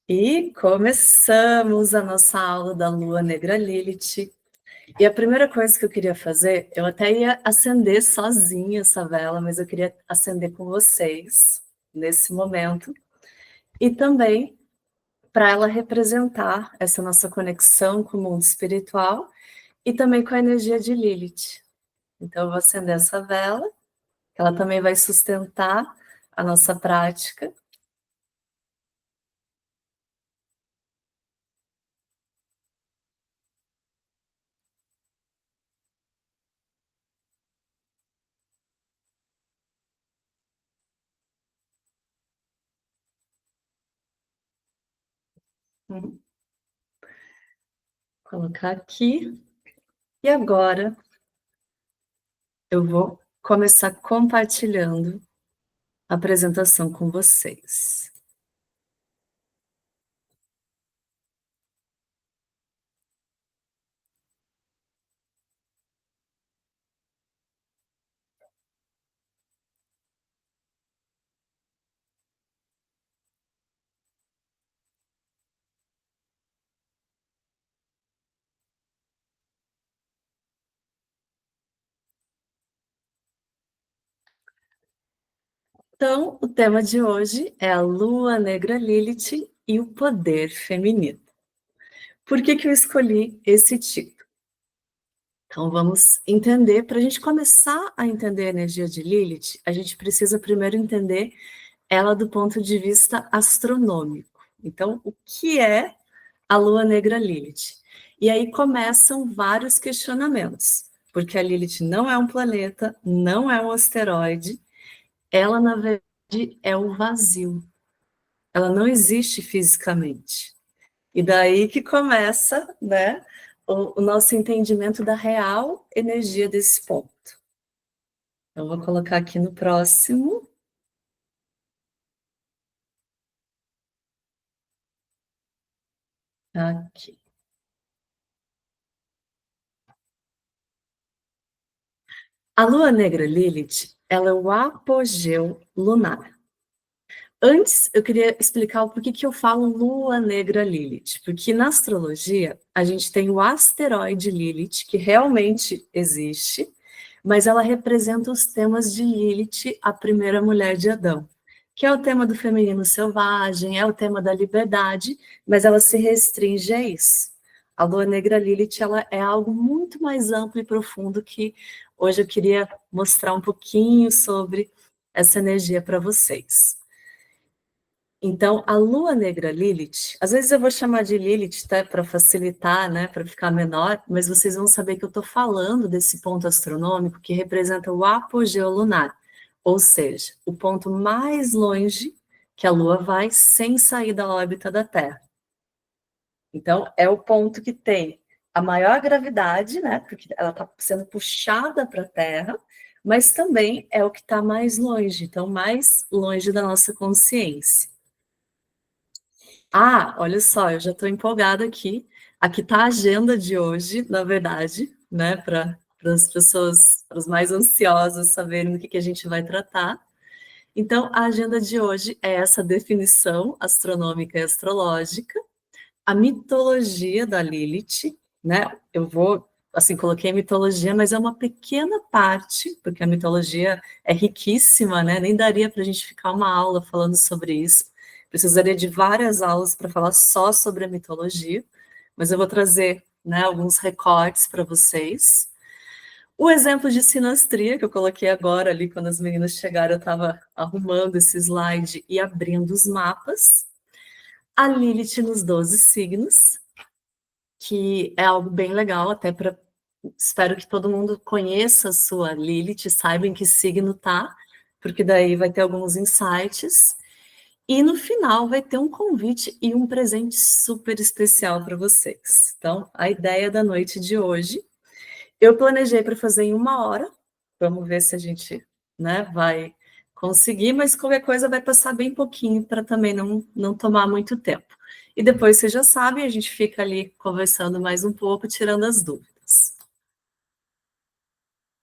E começamos a nossa aula da Lua Negra Lilith. E a primeira coisa que eu queria fazer, eu até ia acender sozinha essa vela, mas eu queria acender com vocês nesse momento. E também para ela representar essa nossa conexão com o mundo espiritual e também com a energia de Lilith. Então eu vou acender essa vela, que ela também vai sustentar a nossa prática. Vou colocar aqui. E agora eu vou começar compartilhando a apresentação com vocês. Então, o tema de hoje é a Lua Negra Lilith e o poder feminino. Por que que eu escolhi esse título? Então, vamos entender, para a gente começar a entender a energia de Lilith, a gente precisa primeiro entender ela do ponto de vista astronômico. Então, o que é a Lua Negra Lilith? E aí começam vários questionamentos, porque a Lilith não é um planeta, não é um asteroide, ela, na verdade, é o vazio. Ela não existe fisicamente. E daí que começa, né, o nosso entendimento da real energia desse ponto. Eu vou colocar aqui no próximo. Aqui. A lua negra Lilith, ela é o apogeu lunar. Antes, eu queria explicar o porquê que eu falo lua negra Lilith, porque na astrologia a gente tem o asteroide Lilith, que realmente existe, mas ela representa os temas de Lilith, a primeira mulher de Adão, que é o tema do feminino selvagem, é o tema da liberdade, mas ela se restringe a isso. A lua negra Lilith, ela é algo muito mais amplo e profundo que hoje eu queria mostrar um pouquinho sobre essa energia para vocês. Então, a lua negra Lilith, às vezes eu vou chamar de Lilith, tá, para facilitar, né, para ficar menor, mas vocês vão saber que eu estou falando desse ponto astronômico que representa o apogeu lunar, ou seja, o ponto mais longe que a Lua vai sem sair da órbita da Terra. Então, é o ponto que tem a maior gravidade, né, porque ela está sendo puxada para a Terra, mas também é o que está mais longe, então mais longe da nossa consciência. Ah, olha só, eu já estou empolgada aqui. Aqui está a agenda de hoje, na verdade, né, para as pessoas, para os mais ansiosos saberem do que a gente vai tratar. Então, a agenda de hoje é essa definição astronômica e astrológica, a mitologia da Lilith, né? Eu vou, assim, coloquei mitologia, mas é uma pequena parte, porque a mitologia é riquíssima, né? Nem daria para a gente ficar uma aula falando sobre isso. Precisaria de várias aulas para falar só sobre a mitologia, mas eu vou trazer, né, alguns recortes para vocês. O exemplo de sinastria que eu coloquei agora ali, quando as meninas chegaram, eu estava arrumando esse slide e abrindo os mapas. A Lilith nos 12 signos, que é algo bem legal, até para. Espero que todo mundo conheça a sua Lilith, saiba em que signo tá, porque daí vai ter alguns insights. E no final vai ter um convite e um presente super especial para vocês. Então, a ideia da noite de hoje, eu planejei para fazer em 1 hora. Vamos ver se a gente, né, vai conseguir, mas qualquer coisa vai passar bem pouquinho para também não tomar muito tempo. E depois, vocês já sabem, a gente fica ali conversando mais um pouco, tirando as dúvidas.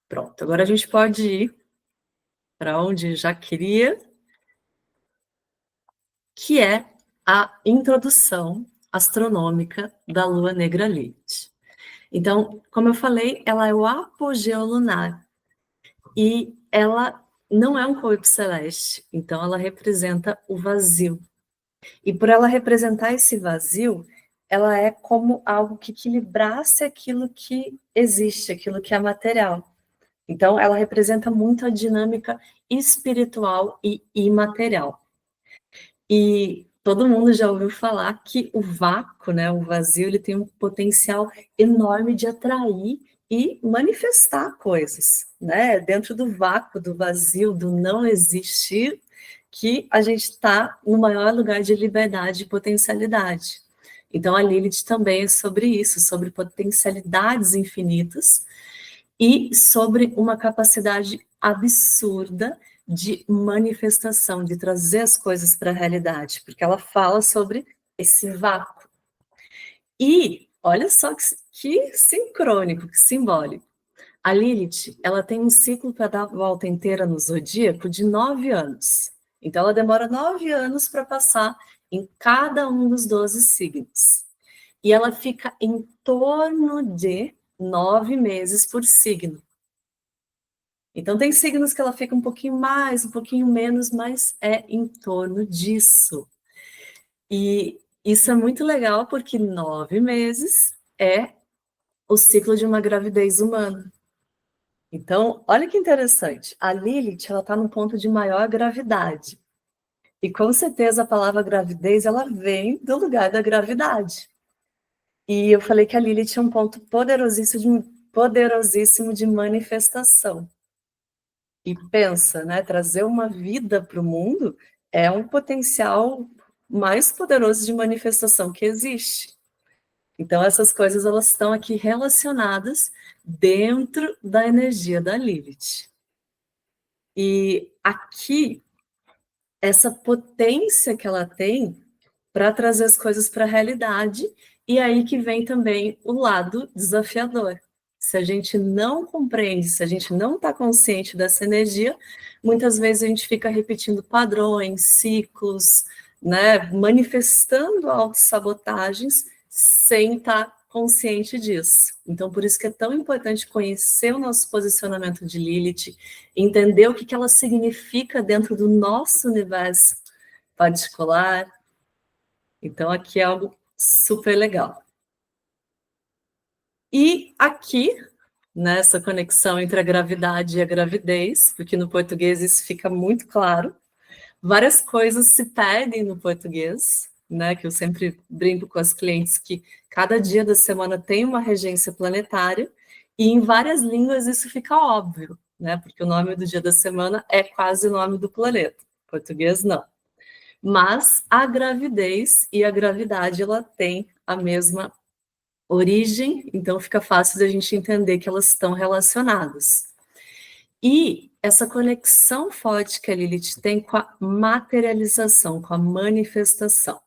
Pronto, agora a gente pode ir para onde já queria, que é a introdução astronômica da lua negra Lilith. Então, como eu falei, ela é o apogeu lunar e ela não é um corpo celeste, então ela representa o vazio. E por ela representar esse vazio, ela é como algo que equilibrasse aquilo que existe, aquilo que é material. Então, ela representa muito a dinâmica espiritual e imaterial. E todo mundo já ouviu falar que o vácuo, né, o vazio, ele tem um potencial enorme de atrair e manifestar coisas, né? Dentro do vácuo, do vazio, do não existir, que a gente está no maior lugar de liberdade e potencialidade. Então, a Lilith também é sobre isso, sobre potencialidades infinitas e sobre uma capacidade absurda de manifestação, de trazer as coisas para a realidade, porque ela fala sobre esse vácuo. E olha só que sincrônico, que simbólico. A Lilith, ela tem um ciclo para dar a volta inteira no zodíaco de 9 anos. Então, ela demora 9 anos para passar em cada um dos 12 signos. E ela fica em torno de 9 meses por signo. Então, tem signos que ela fica um pouquinho mais, um pouquinho menos, mas é em torno disso. E isso é muito legal, porque 9 meses é o ciclo de uma gravidez humana. Então, olha que interessante. A Lilith, ela está num ponto de maior gravidade. E com certeza a palavra gravidez, ela vem do lugar da gravidade. E eu falei que a Lilith é um ponto poderosíssimo de manifestação. E pensa, né, trazer uma vida para o mundo é um potencial mais poderoso de manifestação que existe. Então, essas coisas elas estão aqui relacionadas dentro da energia da Lilith. E aqui, essa potência que ela tem para trazer as coisas para a realidade, e aí que vem também o lado desafiador. Se a gente não compreende, se a gente não está consciente dessa energia, muitas vezes a gente fica repetindo padrões, ciclos, né, manifestando autossabotagens sem estar consciente disso. Então, por isso que é tão importante conhecer o nosso posicionamento de Lilith, entender o que ela significa dentro do nosso universo particular. Então, aqui é algo super legal. E aqui, nessa conexão entre a gravidade e a gravidez, porque no português isso fica muito claro, várias coisas se perdem no português, né? Que eu sempre brinco com as clientes que cada dia da semana tem uma regência planetária, e em várias línguas isso fica óbvio, né? Porque o nome do dia da semana é quase o nome do planeta. Português não. Mas a gravidez e a gravidade, ela tem a mesma origem, então fica fácil da gente entender que elas estão relacionadas. E essa conexão forte que a Lilith tem com a materialização, com a manifestação.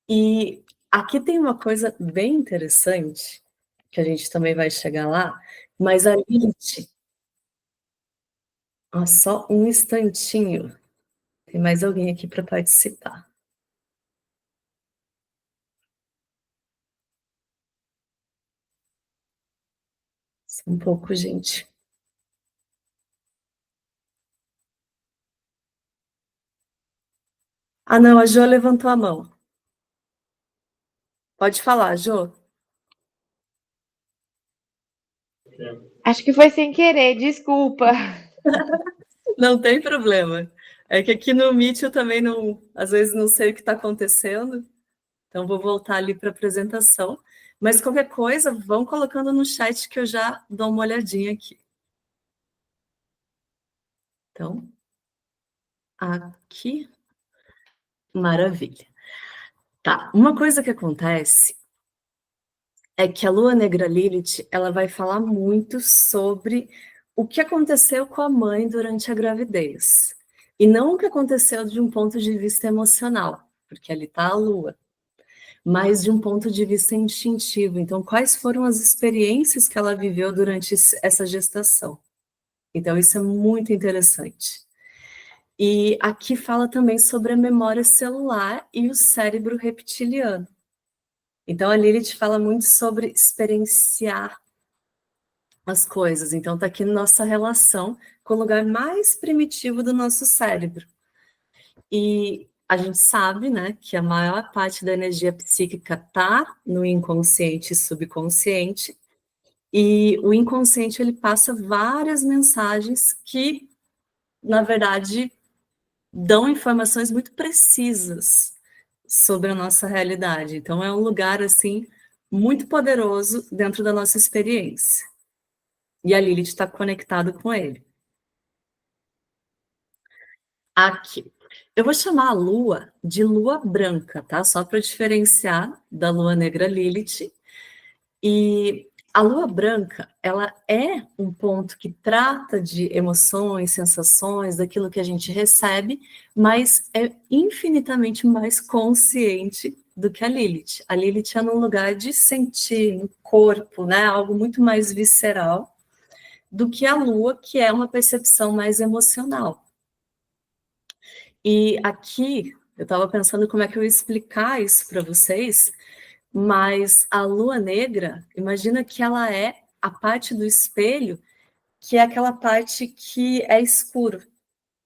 E aqui tem uma coisa bem interessante, que a gente também vai chegar lá, mas a Lilith... Ó, só um instantinho. Tem mais alguém aqui para participar. Só um pouco, gente. Ah, não, a Jo levantou a mão. Pode falar, Jo. Acho que foi sem querer, desculpa. Não tem problema. É que aqui no Meet eu também não, às vezes não sei o que está acontecendo, então vou voltar ali para a apresentação. Mas qualquer coisa, vão colocando no chat que eu já dou uma olhadinha aqui. Então, aqui, maravilha. Tá, uma coisa que acontece é que a Lua Negra Lilith, ela vai falar muito sobre o que aconteceu com a mãe durante a gravidez. E não o que aconteceu de um ponto de vista emocional, porque ali está a Lua, mas de um ponto de vista instintivo. Então, quais foram as experiências que ela viveu durante essa gestação? Então, isso é muito interessante. E aqui fala também sobre a memória celular e o cérebro reptiliano. Então, a Lilith fala muito sobre experienciar as coisas. Então, está aqui nossa relação com o lugar mais primitivo do nosso cérebro. E a gente sabe, né, que a maior parte da energia psíquica está no inconsciente e subconsciente. E o inconsciente, ele passa várias mensagens que, na verdade, dão informações muito precisas sobre a nossa realidade. Então, é um lugar, assim, muito poderoso dentro da nossa experiência. E a Lilith está conectada com ele. Aqui. Eu vou chamar a Lua de Lua branca, tá? Só para diferenciar da Lua negra Lilith. E a Lua branca, ela é um ponto que trata de emoções, sensações, daquilo que a gente recebe, mas é infinitamente mais consciente do que a Lilith. A Lilith é num lugar de sentir, no corpo, né? Algo muito mais visceral do que a Lua, que é uma percepção mais emocional. E aqui, eu estava pensando como é que eu ia explicar isso para vocês, mas a lua negra, imagina que ela é a parte do espelho, que é aquela parte que é escuro,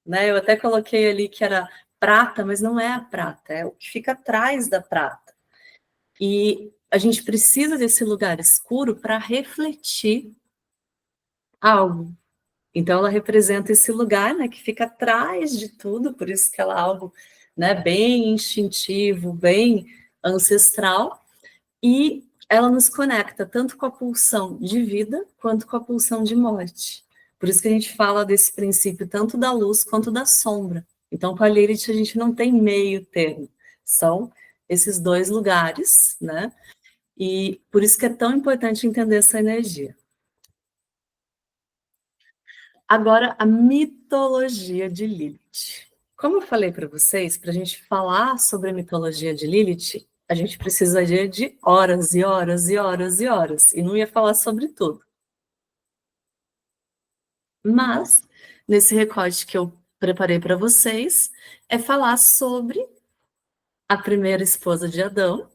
né? Eu até coloquei ali que era prata, mas não é a prata, é o que fica atrás da prata. E a gente precisa desse lugar escuro para refletir algo. Então, ela representa esse lugar, né, que fica atrás de tudo, por isso que ela é algo, né, bem instintivo, bem ancestral, e ela nos conecta tanto com a pulsão de vida quanto com a pulsão de morte. Por isso que a gente fala desse princípio tanto da luz quanto da sombra. Então, com a Lilith, a gente não tem meio termo. São esses dois lugares, né? E por isso que é tão importante entender essa energia. Agora, a mitologia de Lilith. Como eu falei para vocês, para a gente falar sobre a mitologia de Lilith, a gente precisaria de horas e horas e horas e horas, e não ia falar sobre tudo. Mas, nesse recorte que eu preparei para vocês, é falar sobre a primeira esposa de Adão,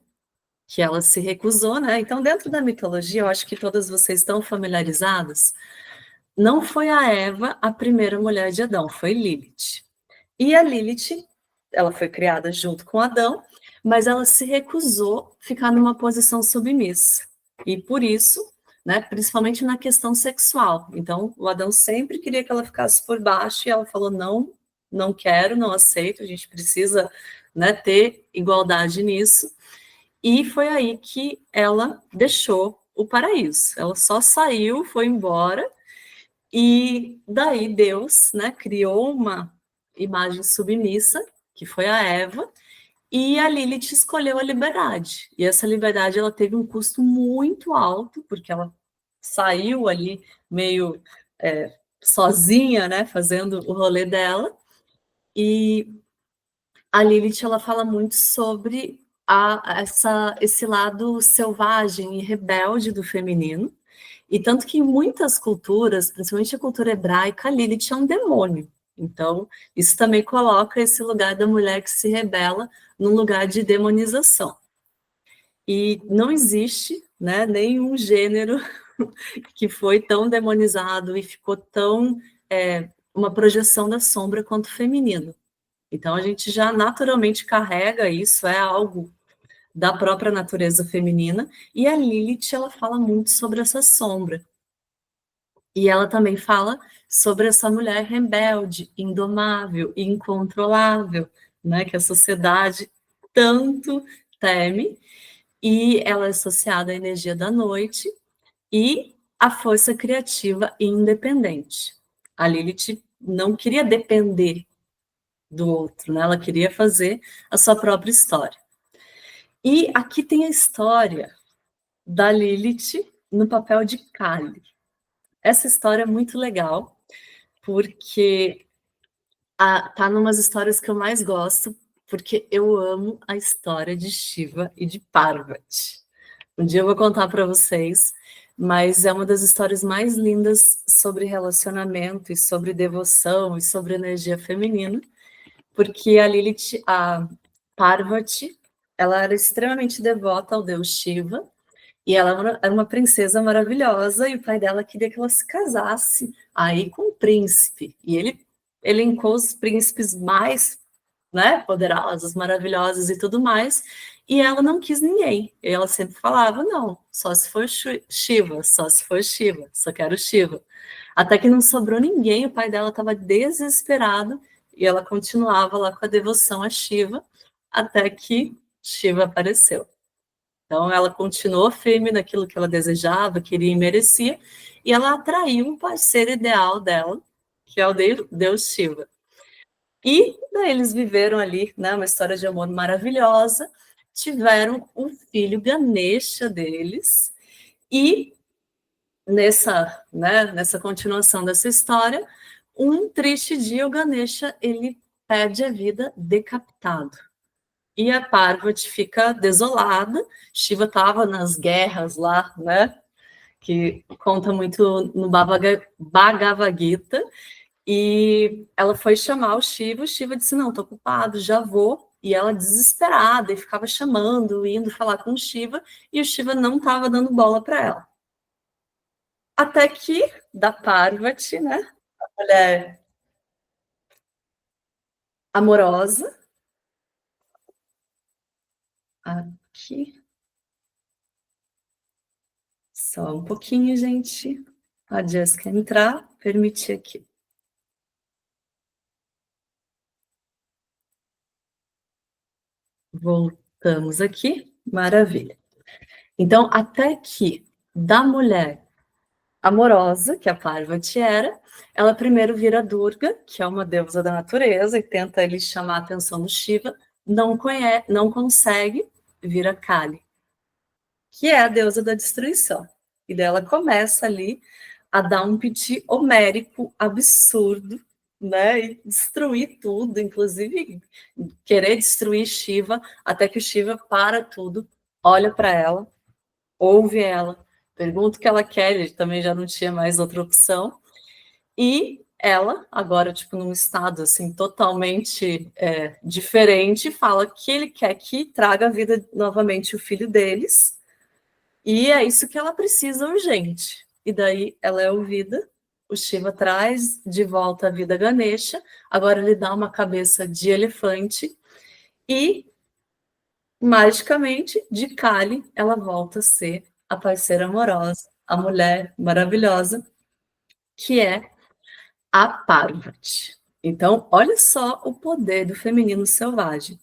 que ela se recusou, né? Então, dentro da mitologia, eu acho que todas vocês estão familiarizadas. Não foi a Eva a primeira mulher de Adão, foi Lilith. E a Lilith, ela foi criada junto com Adão, mas ela se recusou a ficar numa posição submissa. E por isso, né, principalmente na questão sexual. Então, o Adão sempre queria que ela ficasse por baixo e ela falou: não, não quero, não aceito, a gente precisa, né, ter igualdade nisso. E foi aí que ela deixou o paraíso. Ela só saiu, foi embora, e daí Deus, né, criou uma imagem submissa, que foi a Eva, e a Lilith escolheu a liberdade. E essa liberdade ela teve um custo muito alto, porque ela saiu ali meio sozinha, né, fazendo o rolê dela. E a Lilith ela fala muito sobre esse lado selvagem e rebelde do feminino. E tanto que em muitas culturas, principalmente a cultura hebraica, a Lilith é um demônio. Então, isso também coloca esse lugar da mulher que se rebela num lugar de demonização. E não existe, né, nenhum gênero que foi tão demonizado e ficou tão uma projeção da sombra quanto o feminino. Então, a gente já naturalmente carrega isso, é algo da própria natureza feminina, e a Lilith, ela fala muito sobre essa sombra. E ela também fala sobre essa mulher rebelde, indomável, incontrolável, né, que a sociedade tanto teme, e ela é associada à energia da noite e à força criativa e independente. A Lilith não queria depender do outro, né? Ela queria fazer a sua própria história. E aqui tem a história da Lilith no papel de Kali. Essa história é muito legal, porque tá numas histórias que eu mais gosto, porque eu amo a história de Shiva e de Parvati. Um dia eu vou contar para vocês, mas é uma das histórias mais lindas sobre relacionamento e sobre devoção e sobre energia feminina, porque a Lilith, a Parvati, ela era extremamente devota ao deus Shiva, e ela era uma princesa maravilhosa, e o pai dela queria que ela se casasse aí com o príncipe, e ele elencou os príncipes mais, né, poderosos, maravilhosos e tudo mais, e ela não quis ninguém. E ela sempre falava, não, só se for Shiva, só se for Shiva, só quero Shiva. Até que não sobrou ninguém, o pai dela estava desesperado, e ela continuava lá com a devoção a Shiva, até que Shiva apareceu. Então ela continuou firme naquilo que ela desejava, queria e merecia, e ela atraiu um parceiro ideal dela, que é o deus Shiva. E daí eles viveram ali, né, uma história de amor maravilhosa, tiveram um filho Ganesha deles, e nessa continuação dessa história, um triste dia o Ganesha ele perde a vida decapitado. E a Parvati fica desolada. Shiva estava nas guerras lá, né? Que conta muito no Bhagavad Gita. E ela foi chamar o Shiva disse, não, estou ocupado, já vou. E ela desesperada, e ficava chamando, indo falar com o Shiva, e o Shiva não estava dando bola para ela. Até que, da Parvati, né, a mulher amorosa, aqui, só um pouquinho, gente, a Jessica entrar, permitir aqui. Voltamos aqui, maravilha. Então, até que da mulher amorosa, que a Parvati era, ela primeiro vira Durga, que é uma deusa da natureza, e tenta ele chamar a atenção do Shiva, não consegue, vira Kali, que é a deusa da destruição. E dela começa ali a dar um piti homérico absurdo, né? E destruir tudo, inclusive querer destruir Shiva, até que o Shiva para tudo, olha para ela, ouve ela, pergunta o que ela quer, ele também já não tinha mais outra opção, e ela, agora, tipo, num estado, assim, totalmente diferente, fala que ele quer que traga à vida novamente o filho deles, e é isso que ela precisa urgente. E daí ela é ouvida, o Shiva traz de volta a vida Ganesha, agora ele dá uma cabeça de elefante, e magicamente, de Kali, ela volta a ser a parceira amorosa, a mulher maravilhosa, que é a Parvati. Então, olha só o poder do feminino selvagem.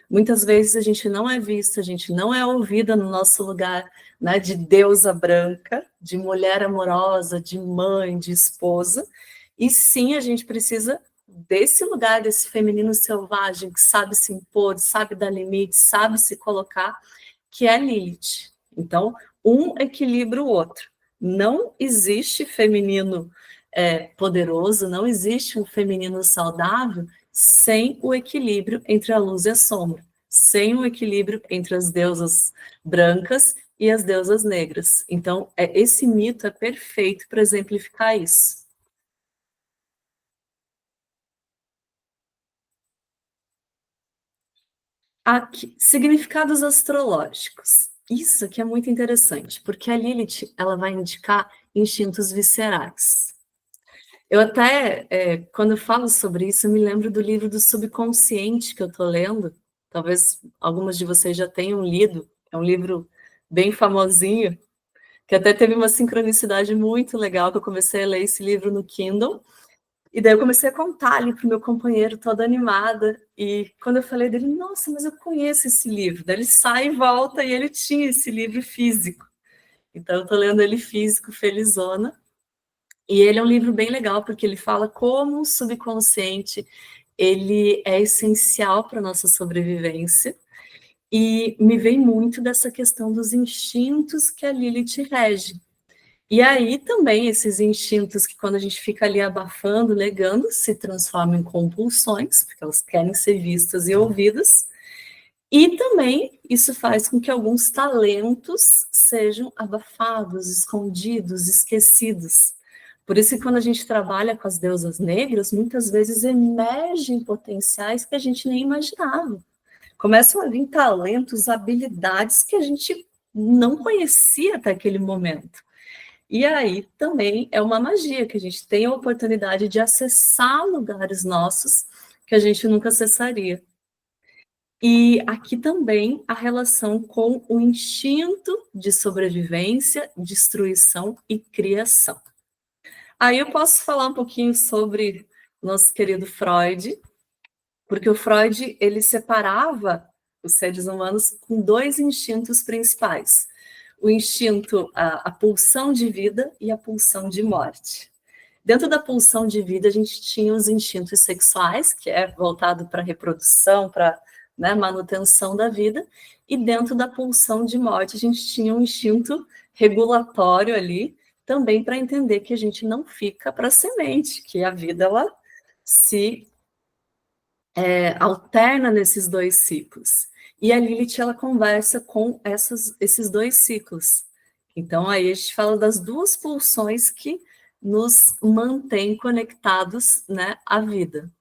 Muitas vezes a gente não é vista, a gente não é ouvida no nosso lugar, né, de deusa branca, de mulher amorosa, de mãe, de esposa, e sim a gente precisa desse lugar, desse feminino selvagem, que sabe se impor, sabe dar limite, sabe se colocar, que é Lilith. Então, um equilibra o outro. Não existe feminino poderoso, não existe um feminino saudável sem o equilíbrio entre a luz e a sombra, sem o equilíbrio entre as deusas brancas e as deusas negras. Então, esse mito é perfeito para exemplificar isso. Aqui, significados astrológicos. Isso aqui é muito interessante, porque a Lilith ela vai indicar instintos viscerais. Eu até, quando eu falo sobre isso, eu me lembro do livro do Subconsciente que eu estou lendo. Talvez algumas de vocês já tenham lido. É um livro bem famosinho, que até teve uma sincronicidade muito legal, que eu comecei a ler esse livro no Kindle. E daí eu comecei a contar ali para o meu companheiro, toda animada. E quando eu falei dele, nossa, mas eu conheço esse livro. Daí ele sai e volta e ele tinha esse livro físico. Então eu estou lendo ele físico, felizona. E ele é um livro bem legal, porque ele fala como o subconsciente ele é essencial para a nossa sobrevivência. E me vem muito dessa questão dos instintos que a Lilith rege. E aí também esses instintos que quando a gente fica ali abafando, negando, se transformam em compulsões, porque elas querem ser vistas e ouvidas. E também isso faz com que alguns talentos sejam abafados, escondidos, esquecidos. Por isso que quando a gente trabalha com as deusas negras, muitas vezes emergem potenciais que a gente nem imaginava. Começam a vir talentos, habilidades que a gente não conhecia até aquele momento. E aí também é uma magia, que a gente tem a oportunidade de acessar lugares nossos que a gente nunca acessaria. E aqui também a relação com o instinto de sobrevivência, destruição e criação. Aí eu posso falar um pouquinho sobre nosso querido Freud, porque o Freud ele separava os seres humanos com dois instintos principais: o instinto, a pulsão de vida e a pulsão de morte. Dentro da pulsão de vida, a gente tinha os instintos sexuais, que é voltado para a reprodução, para, né, manutenção da vida, e dentro da pulsão de morte, a gente tinha um instinto regulatório ali, também para entender que a gente não fica para a semente, que a vida ela se alterna nesses dois ciclos. E a Lilith ela conversa com esses dois ciclos. Então aí a gente fala das duas pulsões que nos mantêm conectados, né, à vida.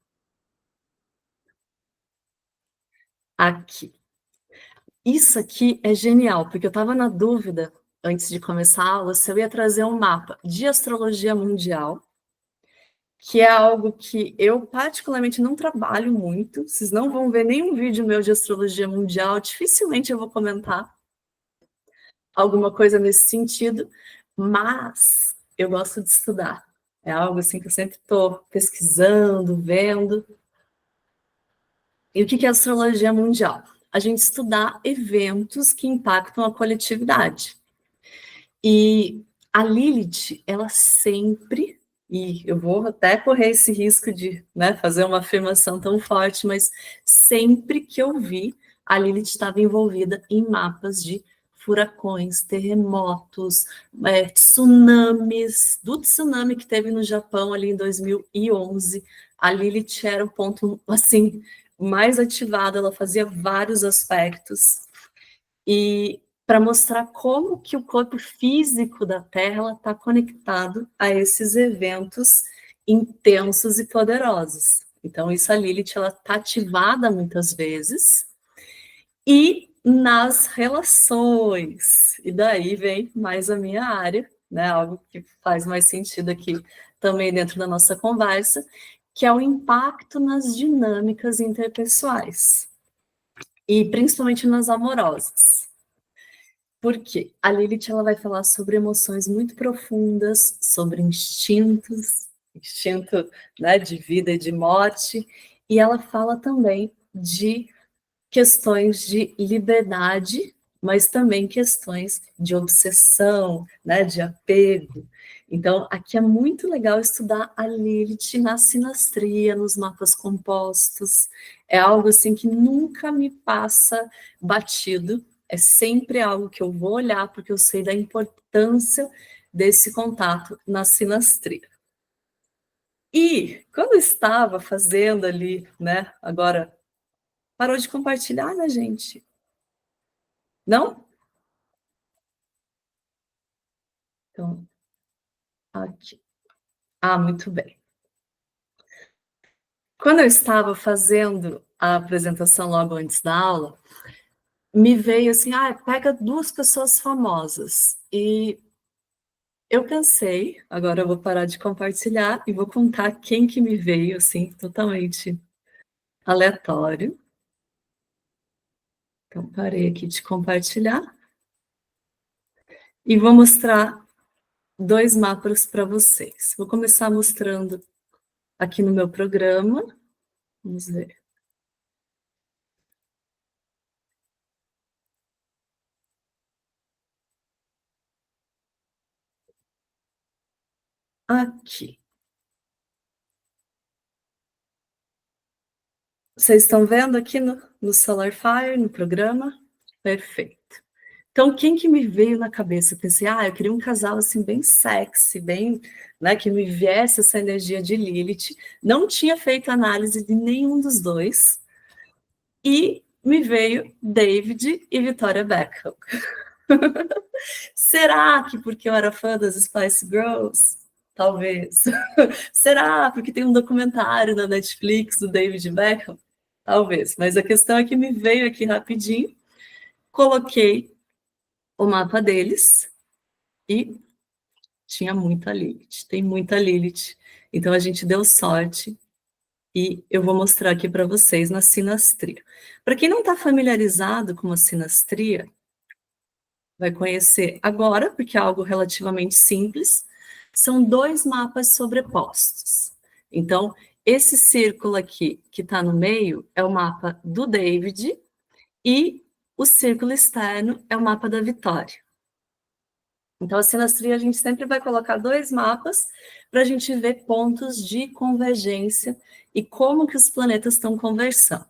Aqui. Isso aqui é genial, porque eu estava na dúvida, antes de começar a aula, se eu ia trazer um mapa de astrologia mundial, que é algo que eu particularmente não trabalho muito. Vocês não vão ver nenhum vídeo meu de astrologia mundial, dificilmente eu vou comentar alguma coisa nesse sentido, mas eu gosto de estudar. É algo assim que eu sempre estou pesquisando, vendo. E o que é astrologia mundial? A gente estudar eventos que impactam a coletividade. E a Lilith, ela sempre, e eu vou até correr esse risco de, né, fazer uma afirmação tão forte, mas sempre que eu vi, a Lilith estava envolvida em mapas de furacões, terremotos, tsunamis. Do tsunami que teve no Japão ali em 2011, a Lilith era o ponto, assim, mais ativado, ela fazia vários aspectos. E para mostrar como que o corpo físico da Terra está conectado a esses eventos intensos e poderosos. Então, isso a Lilith está ativada muitas vezes. E nas relações. E daí vem mais a minha área, né? Algo que faz mais sentido aqui também dentro da nossa conversa, que é o impacto nas dinâmicas interpessoais. E principalmente nas amorosas. Porque a Lilith ela vai falar sobre emoções muito profundas, sobre instintos, instinto, né, de vida e de morte, e ela fala também de questões de liberdade, mas também questões de obsessão, né, de apego. Então, aqui é muito legal estudar a Lilith na sinastria, nos mapas compostos. É algo assim que nunca me passa batido. É sempre algo que eu vou olhar, porque eu sei da importância desse contato na sinastria. E quando eu estava fazendo ali, né, agora parou de compartilhar, né, gente? Não? Então, aqui. Ah, muito bem. Quando eu estava fazendo a apresentação logo antes da aula, me veio assim, pega duas pessoas famosas. E eu pensei, agora eu vou parar de compartilhar e vou contar quem que me veio, assim, totalmente aleatório. Então, parei aqui de compartilhar e vou mostrar dois mapas para vocês. Vou começar mostrando aqui no meu programa. Vamos ver. Aqui. Vocês estão vendo aqui no Solarfire, no programa? Perfeito. Então, quem que me veio na cabeça? Eu pensei, eu queria um casal assim bem sexy, bem, né, que me viesse essa energia de Lilith. Não tinha feito análise de nenhum dos dois. E me veio David e Victoria Beckham. Será que porque eu era fã das Spice Girls? Talvez. Será porque tem um documentário na Netflix do David Beckham? Talvez. Mas a questão é que me veio aqui rapidinho, coloquei o mapa deles e tinha muita Lilith. Tem muita Lilith. Então a gente deu sorte e eu vou mostrar aqui para vocês na sinastria. Para quem não está familiarizado com a sinastria, vai conhecer agora, porque é algo relativamente simples. São 2 mapas sobrepostos. Então, esse círculo aqui, que está no meio, é o mapa do David, e o círculo externo é o mapa da Vitória. Então, a sinastria, a gente sempre vai colocar 2 mapas para a gente ver pontos de convergência e como que os planetas estão conversando.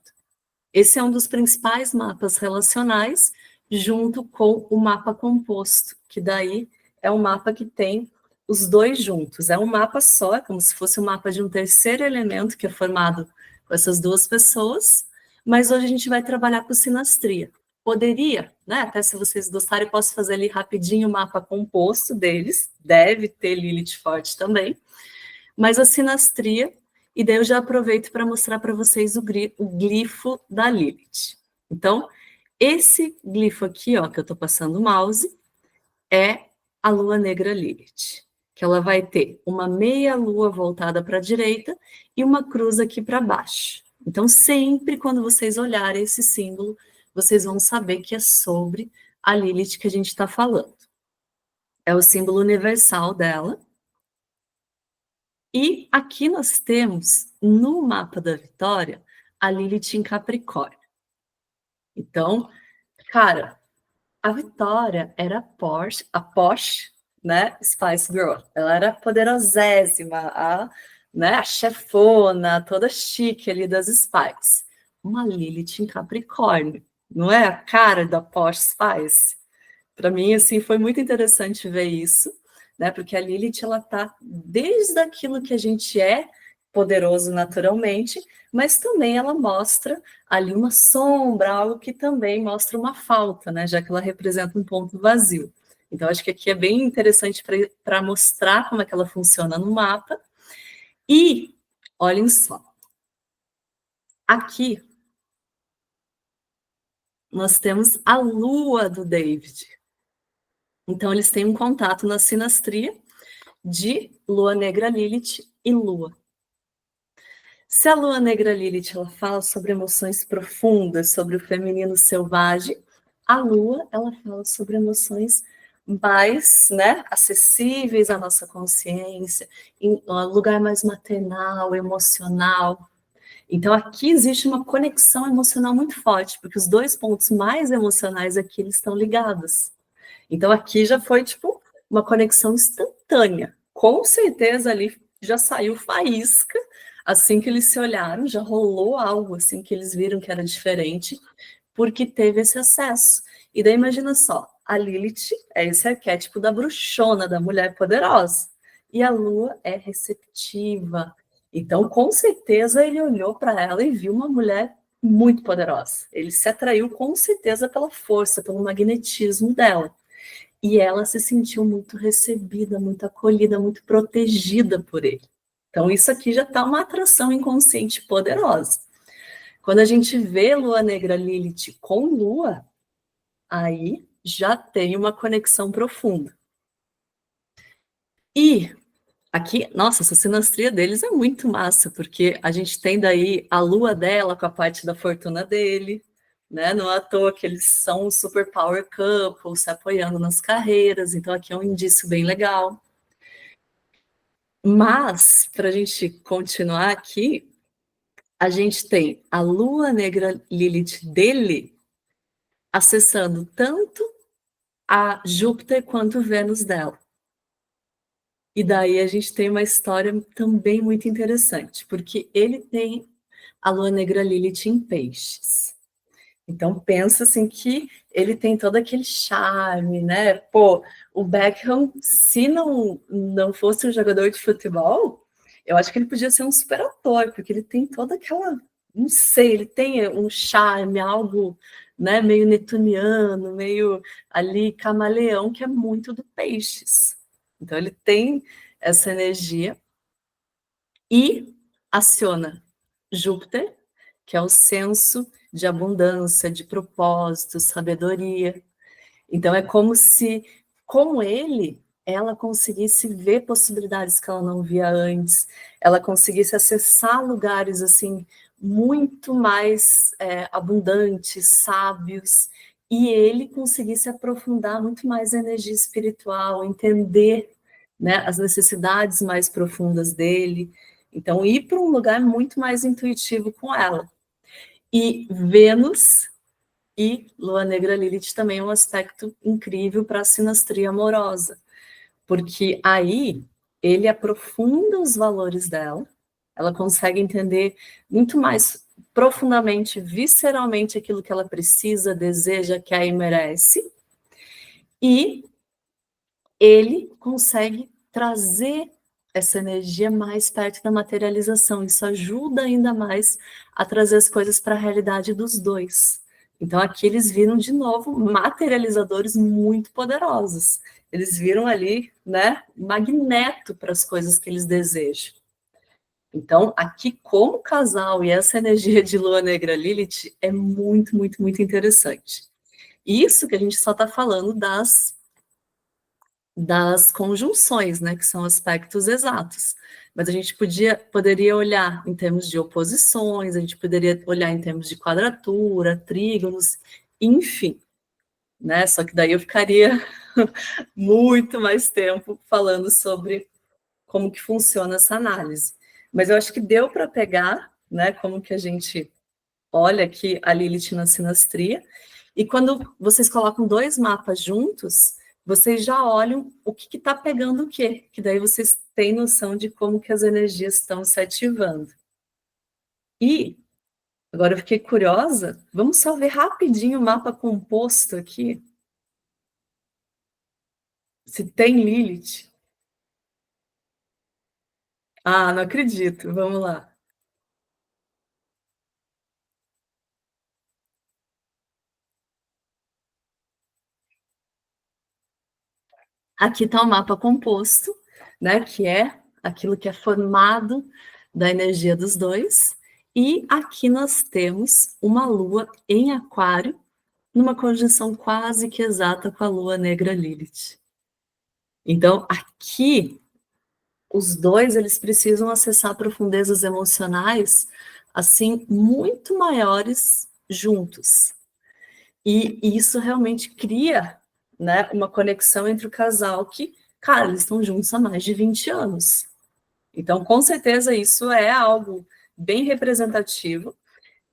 Esse é um dos principais mapas relacionais, junto com o mapa composto, que daí é um mapa que tem os 2 juntos. É um mapa só, é como se fosse um mapa de um terceiro elemento, que é formado com essas 2 pessoas, mas hoje a gente vai trabalhar com sinastria. Poderia, né? Até se vocês gostarem, eu posso fazer ali rapidinho o mapa composto deles, deve ter Lilith forte também, mas a sinastria, e daí eu já aproveito para mostrar para vocês o glifo da Lilith. Então, esse glifo aqui, ó, que eu estou passando o mouse, é a lua negra Lilith, que ela vai ter uma meia lua voltada para a direita e uma cruz aqui para baixo. Então, sempre quando vocês olharem esse símbolo, vocês vão saber que é sobre a Lilith que a gente está falando. É o símbolo universal dela. E aqui nós temos, no mapa da Vitória, a Lilith em Capricórnio. Então, cara, a Vitória era a Porsche, né, Spice Girl. Ela era poderosésima, a chefona, toda chique ali das Spice. Uma Lilith em Capricórnio. Não é a cara da Porsche Spice? Para mim, assim, foi muito interessante ver isso, né? Porque a Lilith, ela tá desde aquilo que a gente é poderoso naturalmente, mas também ela mostra ali uma sombra, algo que também mostra uma falta, né? Já que ela representa um ponto vazio. Então, acho que aqui é bem interessante para mostrar como é que ela funciona no mapa. E, olhem só, aqui nós temos a lua do David. Então, eles têm um contato na sinastria de lua negra Lilith e lua. Se a lua negra Lilith ela fala sobre emoções profundas, sobre o feminino selvagem, a lua ela fala sobre emoções mais, né, acessíveis à nossa consciência, em um lugar mais maternal, emocional. Então aqui existe uma conexão emocional muito forte, porque os 2 pontos mais emocionais aqui eles estão ligados. Então aqui já foi tipo uma conexão instantânea. Com certeza ali já saiu faísca, assim que eles se olharam, já rolou algo assim que eles viram que era diferente, porque teve esse acesso. E daí imagina só, a Lilith é esse arquétipo da bruxona, da mulher poderosa, e a lua é receptiva. Então, com certeza, ele olhou para ela e viu uma mulher muito poderosa. Ele se atraiu com certeza pela força, pelo magnetismo dela. E ela se sentiu muito recebida, muito acolhida, muito protegida por ele. Então, isso aqui já está uma atração inconsciente poderosa. Quando a gente vê Lua Negra Lilith com Lua, aí já tem uma conexão profunda. E aqui, nossa, essa sinastria deles é muito massa, porque a gente tem daí a Lua dela com a parte da fortuna dele, né? Não é à toa que eles são um super power couple, se apoiando nas carreiras, então aqui é um indício bem legal. Mas, para a gente continuar aqui, a gente tem a Lua Negra Lilith dele acessando tanto a Júpiter quanto Vênus dela. E daí a gente tem uma história também muito interessante, porque ele tem a Lua Negra Lilith em Peixes. Então pensa assim que ele tem todo aquele charme, né? Pô, o Beckham, se não fosse um jogador de futebol, eu acho que ele podia ser um super ator, porque ele tem toda aquela não sei, ele tem um charme, algo, né, meio netuniano, meio ali camaleão, que é muito do peixes. Então ele tem essa energia e aciona Júpiter, que é o senso de abundância, de propósito, sabedoria. Então é como se, com ele, ela conseguisse ver possibilidades que ela não via antes, ela conseguisse acessar lugares assim muito mais abundantes, sábios, e ele conseguisse aprofundar muito mais a energia espiritual, entender, né, as necessidades mais profundas dele. Então, ir para um lugar muito mais intuitivo com ela. E Vênus e Lua Negra Lilith também é um aspecto incrível para a sinastria amorosa, porque aí ele aprofunda os valores dela, ela consegue entender muito mais profundamente, visceralmente aquilo que ela precisa, deseja, quer e merece, e ele consegue trazer essa energia mais perto da materialização. Isso ajuda ainda mais a trazer as coisas para a realidade dos dois. Então, aqui eles viram de novo materializadores muito poderosos. Eles viram ali, né, magneto para as coisas que eles desejam. Então, aqui, como casal e essa energia de Lua Negra Lilith é muito, muito, muito interessante. Isso que a gente só está falando das conjunções, né, que são aspectos exatos. Mas a gente poderia olhar em termos de oposições, a gente poderia olhar em termos de quadratura, trígonos, enfim, né? Só que daí eu ficaria muito mais tempo falando sobre como que funciona essa análise. Mas eu acho que deu para pegar, né, como que a gente olha aqui a Lilith na sinastria, e quando vocês colocam dois mapas juntos, vocês já olham o que está pegando o quê, que daí vocês têm noção de como que as energias estão se ativando. E agora eu fiquei curiosa, vamos só ver rapidinho o mapa composto aqui, se tem Lilith. Ah, não acredito, vamos lá. Aqui está o mapa composto, né, que é aquilo que é formado da energia dos dois. E aqui nós temos uma lua em Aquário, numa conjunção quase que exata com a lua negra Lilith. Então, aqui, os dois eles precisam acessar profundezas emocionais assim muito maiores juntos. E isso realmente cria, né, uma conexão entre o casal que, cara, eles estão juntos há mais de 20 anos. Então, com certeza, isso é algo bem representativo,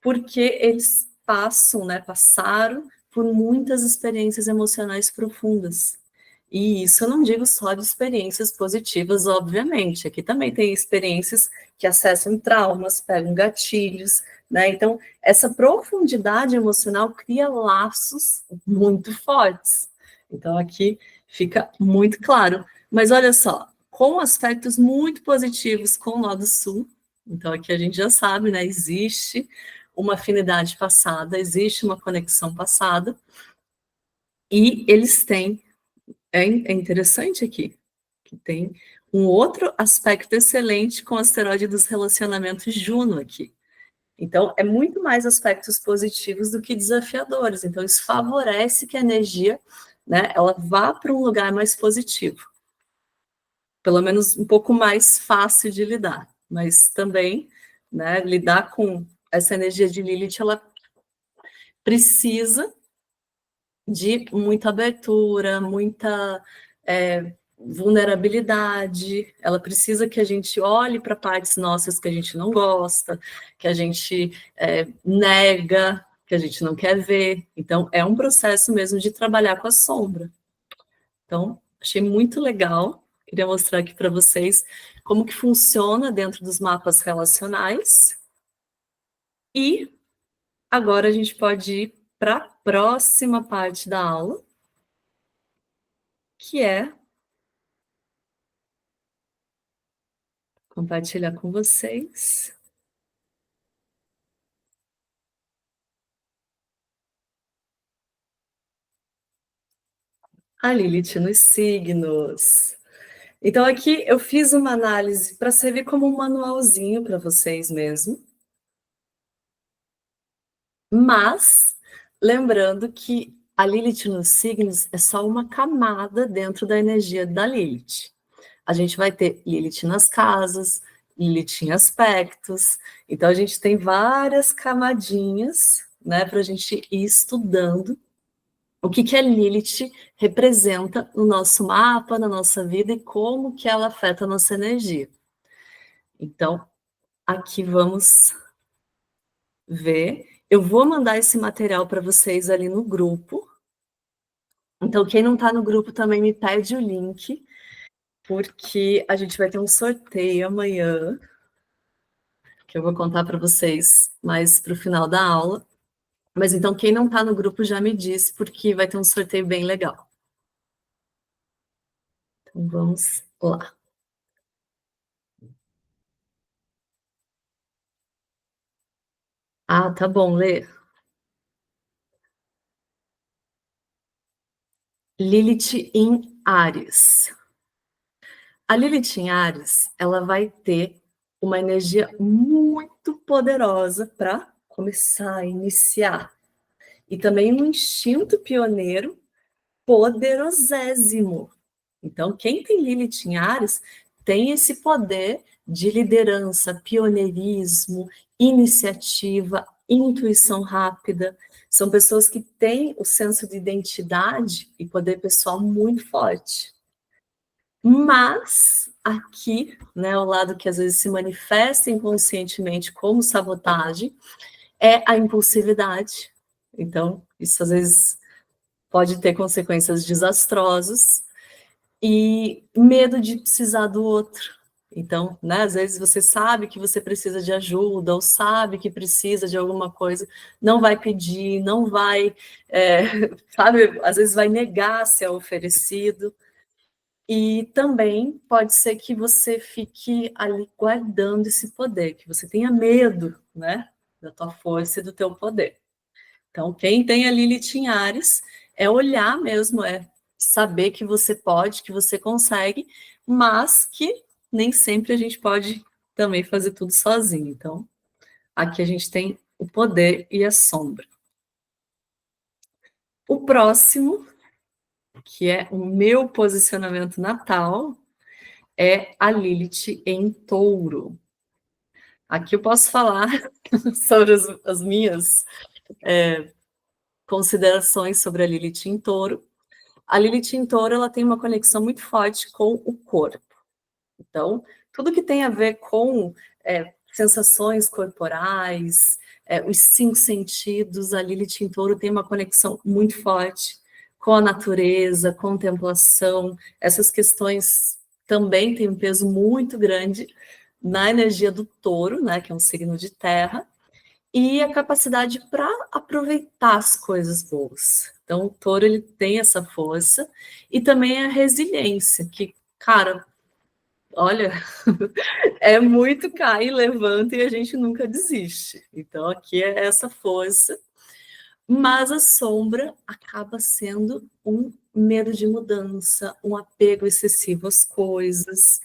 porque eles passam, né, passaram por muitas experiências emocionais profundas. E isso eu não digo só de experiências positivas, obviamente. Aqui também tem experiências que acessam traumas, pegam gatilhos, né? Então, essa profundidade emocional cria laços muito fortes. Então, aqui fica muito claro. Mas olha só, com aspectos muito positivos com o lado sul, então aqui a gente já sabe, né? Existe uma afinidade passada, existe uma conexão passada, e eles têm é interessante aqui, que tem um outro aspecto excelente com o asteroide dos relacionamentos Juno aqui. Então, é muito mais aspectos positivos do que desafiadores. Então, isso favorece que a energia, né, ela vá para um lugar mais positivo. Pelo menos um pouco mais fácil de lidar. Mas também, né, lidar com essa energia de Lilith, ela precisa de muita abertura, muita vulnerabilidade. Ela precisa que a gente olhe para partes nossas que a gente não gosta, que a gente nega, que a gente não quer ver. Então, é um processo mesmo de trabalhar com a sombra. Então, achei muito legal. Queria mostrar aqui para vocês como que funciona dentro dos mapas relacionais. E agora a gente pode ir para a próxima parte da aula, que é compartilhar com vocês. A Lilith nos signos. Então, aqui eu fiz uma análise para servir como um manualzinho para vocês mesmo. Mas, lembrando que a Lilith nos signos é só uma camada dentro da energia da Lilith. A gente vai ter Lilith nas casas, Lilith em aspectos. Então, a gente tem várias camadinhas, né, para a gente ir estudando o que a Lilith representa no nosso mapa, na nossa vida e como que ela afeta a nossa energia. Então, aqui vamos ver. Eu vou mandar esse material para vocês ali no grupo. Então, quem não está no grupo também me pede o link, porque a gente vai ter um sorteio amanhã, que eu vou contar para vocês mais para o final da aula. Mas então, quem não está no grupo já me disse, porque vai ter um sorteio bem legal. Então, vamos lá. Ah, tá bom, Lê. Lilith em Áries. A Lilith em Áries, ela vai ter uma energia muito poderosa para começar a iniciar. E também um instinto pioneiro poderosésimo. Então, quem tem Lilith em Áries tem esse poder de liderança, pioneirismo, iniciativa, intuição rápida. São pessoas que têm o senso de identidade e poder pessoal muito forte. Mas aqui, né, o lado que às vezes se manifesta inconscientemente como sabotagem é a impulsividade. Então, isso às vezes pode ter consequências desastrosas e medo de precisar do outro. Então, né, às vezes você sabe que você precisa de ajuda ou sabe que precisa de alguma coisa, não vai pedir, não vai, sabe, às vezes vai negar se é oferecido. E também pode ser que você fique ali guardando esse poder, que você tenha medo, né, da tua força e do teu poder. Então, quem tem a Lilith em Áries é olhar mesmo, é saber que você pode, que você consegue, mas que nem sempre a gente pode também fazer tudo sozinho. Então, aqui a gente tem o poder e a sombra. O próximo, que é o meu posicionamento natal, é a Lilith em Touro. Aqui eu posso falar sobre as minhas considerações sobre a Lilith em Touro. A Lilith em Touro, ela tem uma conexão muito forte com o corpo. Então, tudo que tem a ver com sensações corporais, os 5 sentidos, a Lilith em Touro tem uma conexão muito forte com a natureza, contemplação. Essas questões também têm um peso muito grande na energia do touro, né, que é um signo de terra, e a capacidade para aproveitar as coisas boas. Então, o touro ele tem essa força e também a resiliência, que, cara, olha, é muito cai e levanta e a gente nunca desiste. Então, aqui é essa força, mas a sombra acaba sendo um medo de mudança, um apego excessivo às coisas.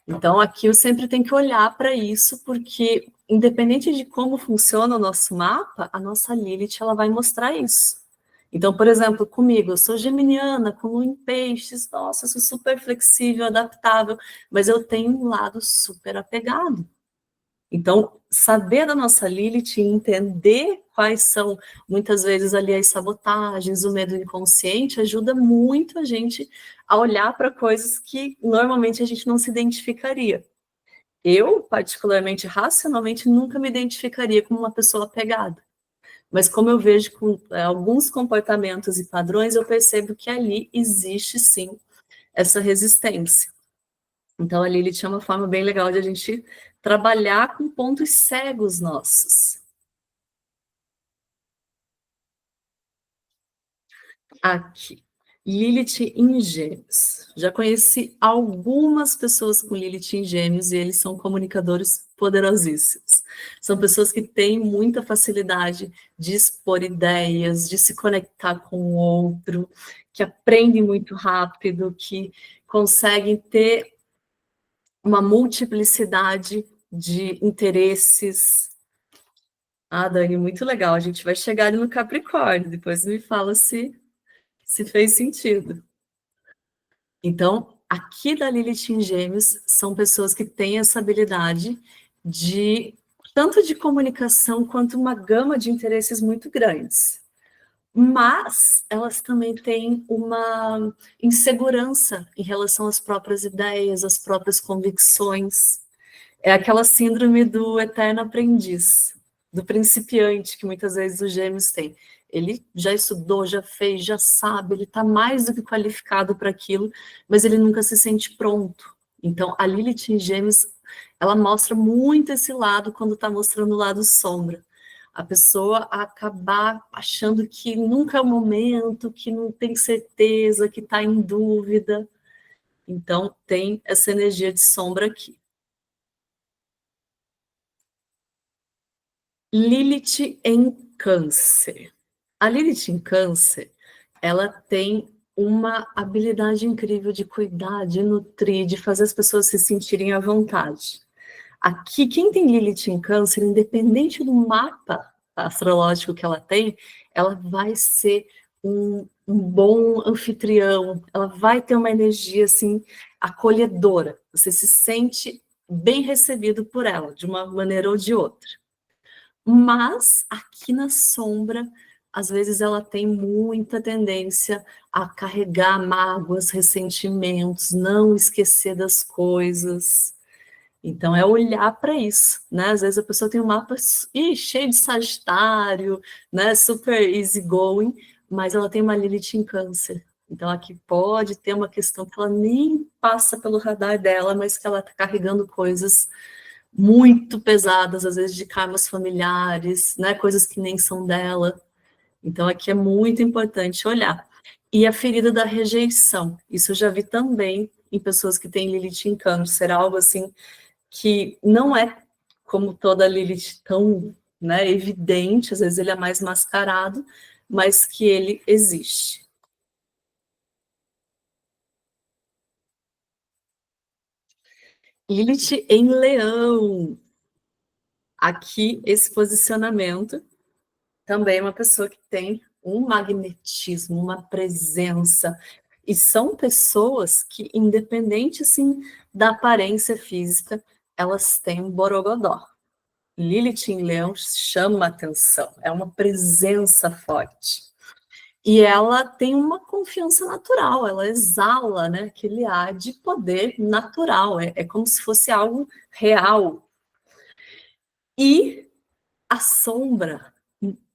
Então, aqui eu sempre tenho que olhar para isso, porque independente de como funciona o nosso mapa, a nossa Lilith ela vai mostrar isso. Então, por exemplo, comigo, eu sou geminiana, com lua em peixes, nossa, eu sou super flexível, adaptável, mas eu tenho um lado super apegado. Então, saber da nossa Lilith e entender quais são, muitas vezes, ali as sabotagens, o medo inconsciente, ajuda muito a gente a olhar para coisas que normalmente a gente não se identificaria. Eu, particularmente, racionalmente, nunca me identificaria como uma pessoa apegada. Mas como eu vejo com alguns comportamentos e padrões, eu percebo que ali existe, sim, essa resistência. Então, a Lilith é uma forma bem legal de a gente trabalhar com pontos cegos nossos. Aqui. Lilith em Gêmeos. Já conheci algumas pessoas com Lilith em Gêmeos e eles são comunicadores poderosíssimos. São pessoas que têm muita facilidade de expor ideias, de se conectar com o outro, que aprendem muito rápido, que conseguem ter uma multiplicidade de interesses. Ah, Dani, muito legal. A gente vai chegar ali no Capricórnio. Depois me fala se fez sentido. Então, aqui da Lilith em Gêmeos, são pessoas que têm essa habilidade de tanto de comunicação quanto uma gama de interesses muito grandes. Mas elas também têm uma insegurança em relação às próprias ideias, às próprias convicções. É aquela síndrome do eterno aprendiz, do principiante, que muitas vezes os gêmeos têm. Ele já estudou, já fez, já sabe, ele está mais do que qualificado para aquilo, mas ele nunca se sente pronto. Então, a Lilith em Gêmeos, ela mostra muito esse lado quando está mostrando o lado sombra. A pessoa acabar achando que nunca é o momento, que não tem certeza, que está em dúvida. Então, tem essa energia de sombra aqui. Lilith em Câncer. A Lilith em Câncer, ela tem uma habilidade incrível de cuidar, de nutrir, de fazer as pessoas se sentirem à vontade. Aqui, quem tem Lilith em Câncer, independente do mapa astrológico que ela tem, ela vai ser um bom anfitrião, ela vai ter uma energia assim acolhedora. Você se sente bem recebido por ela, de uma maneira ou de outra. Mas aqui na sombra, às vezes ela tem muita tendência a carregar mágoas, ressentimentos, não esquecer das coisas. Então é olhar para isso, né? Às vezes a pessoa tem um mapa cheio de Sagitário, né? Super easy going, mas ela tem uma Lilith em Câncer. Então aqui pode ter uma questão que ela nem passa pelo radar dela, mas que ela está carregando coisas muito pesadas, às vezes de karmas familiares, né, coisas que nem são dela. Então, aqui é muito importante olhar. E a ferida da rejeição, isso eu já vi também em pessoas que têm Lilith em Câncer, algo assim que não é como toda Lilith tão, né, evidente, às vezes ele é mais mascarado, mas que ele existe. Lilith em Leão. Aqui, esse posicionamento também é uma pessoa que tem um magnetismo, uma presença, e são pessoas que, independente assim da aparência física, elas têm um borogodó. Lilith em Leão chama atenção, é uma presença forte. E ela tem uma confiança natural, ela exala, né, aquele ar de poder natural, é como se fosse algo real. E a sombra,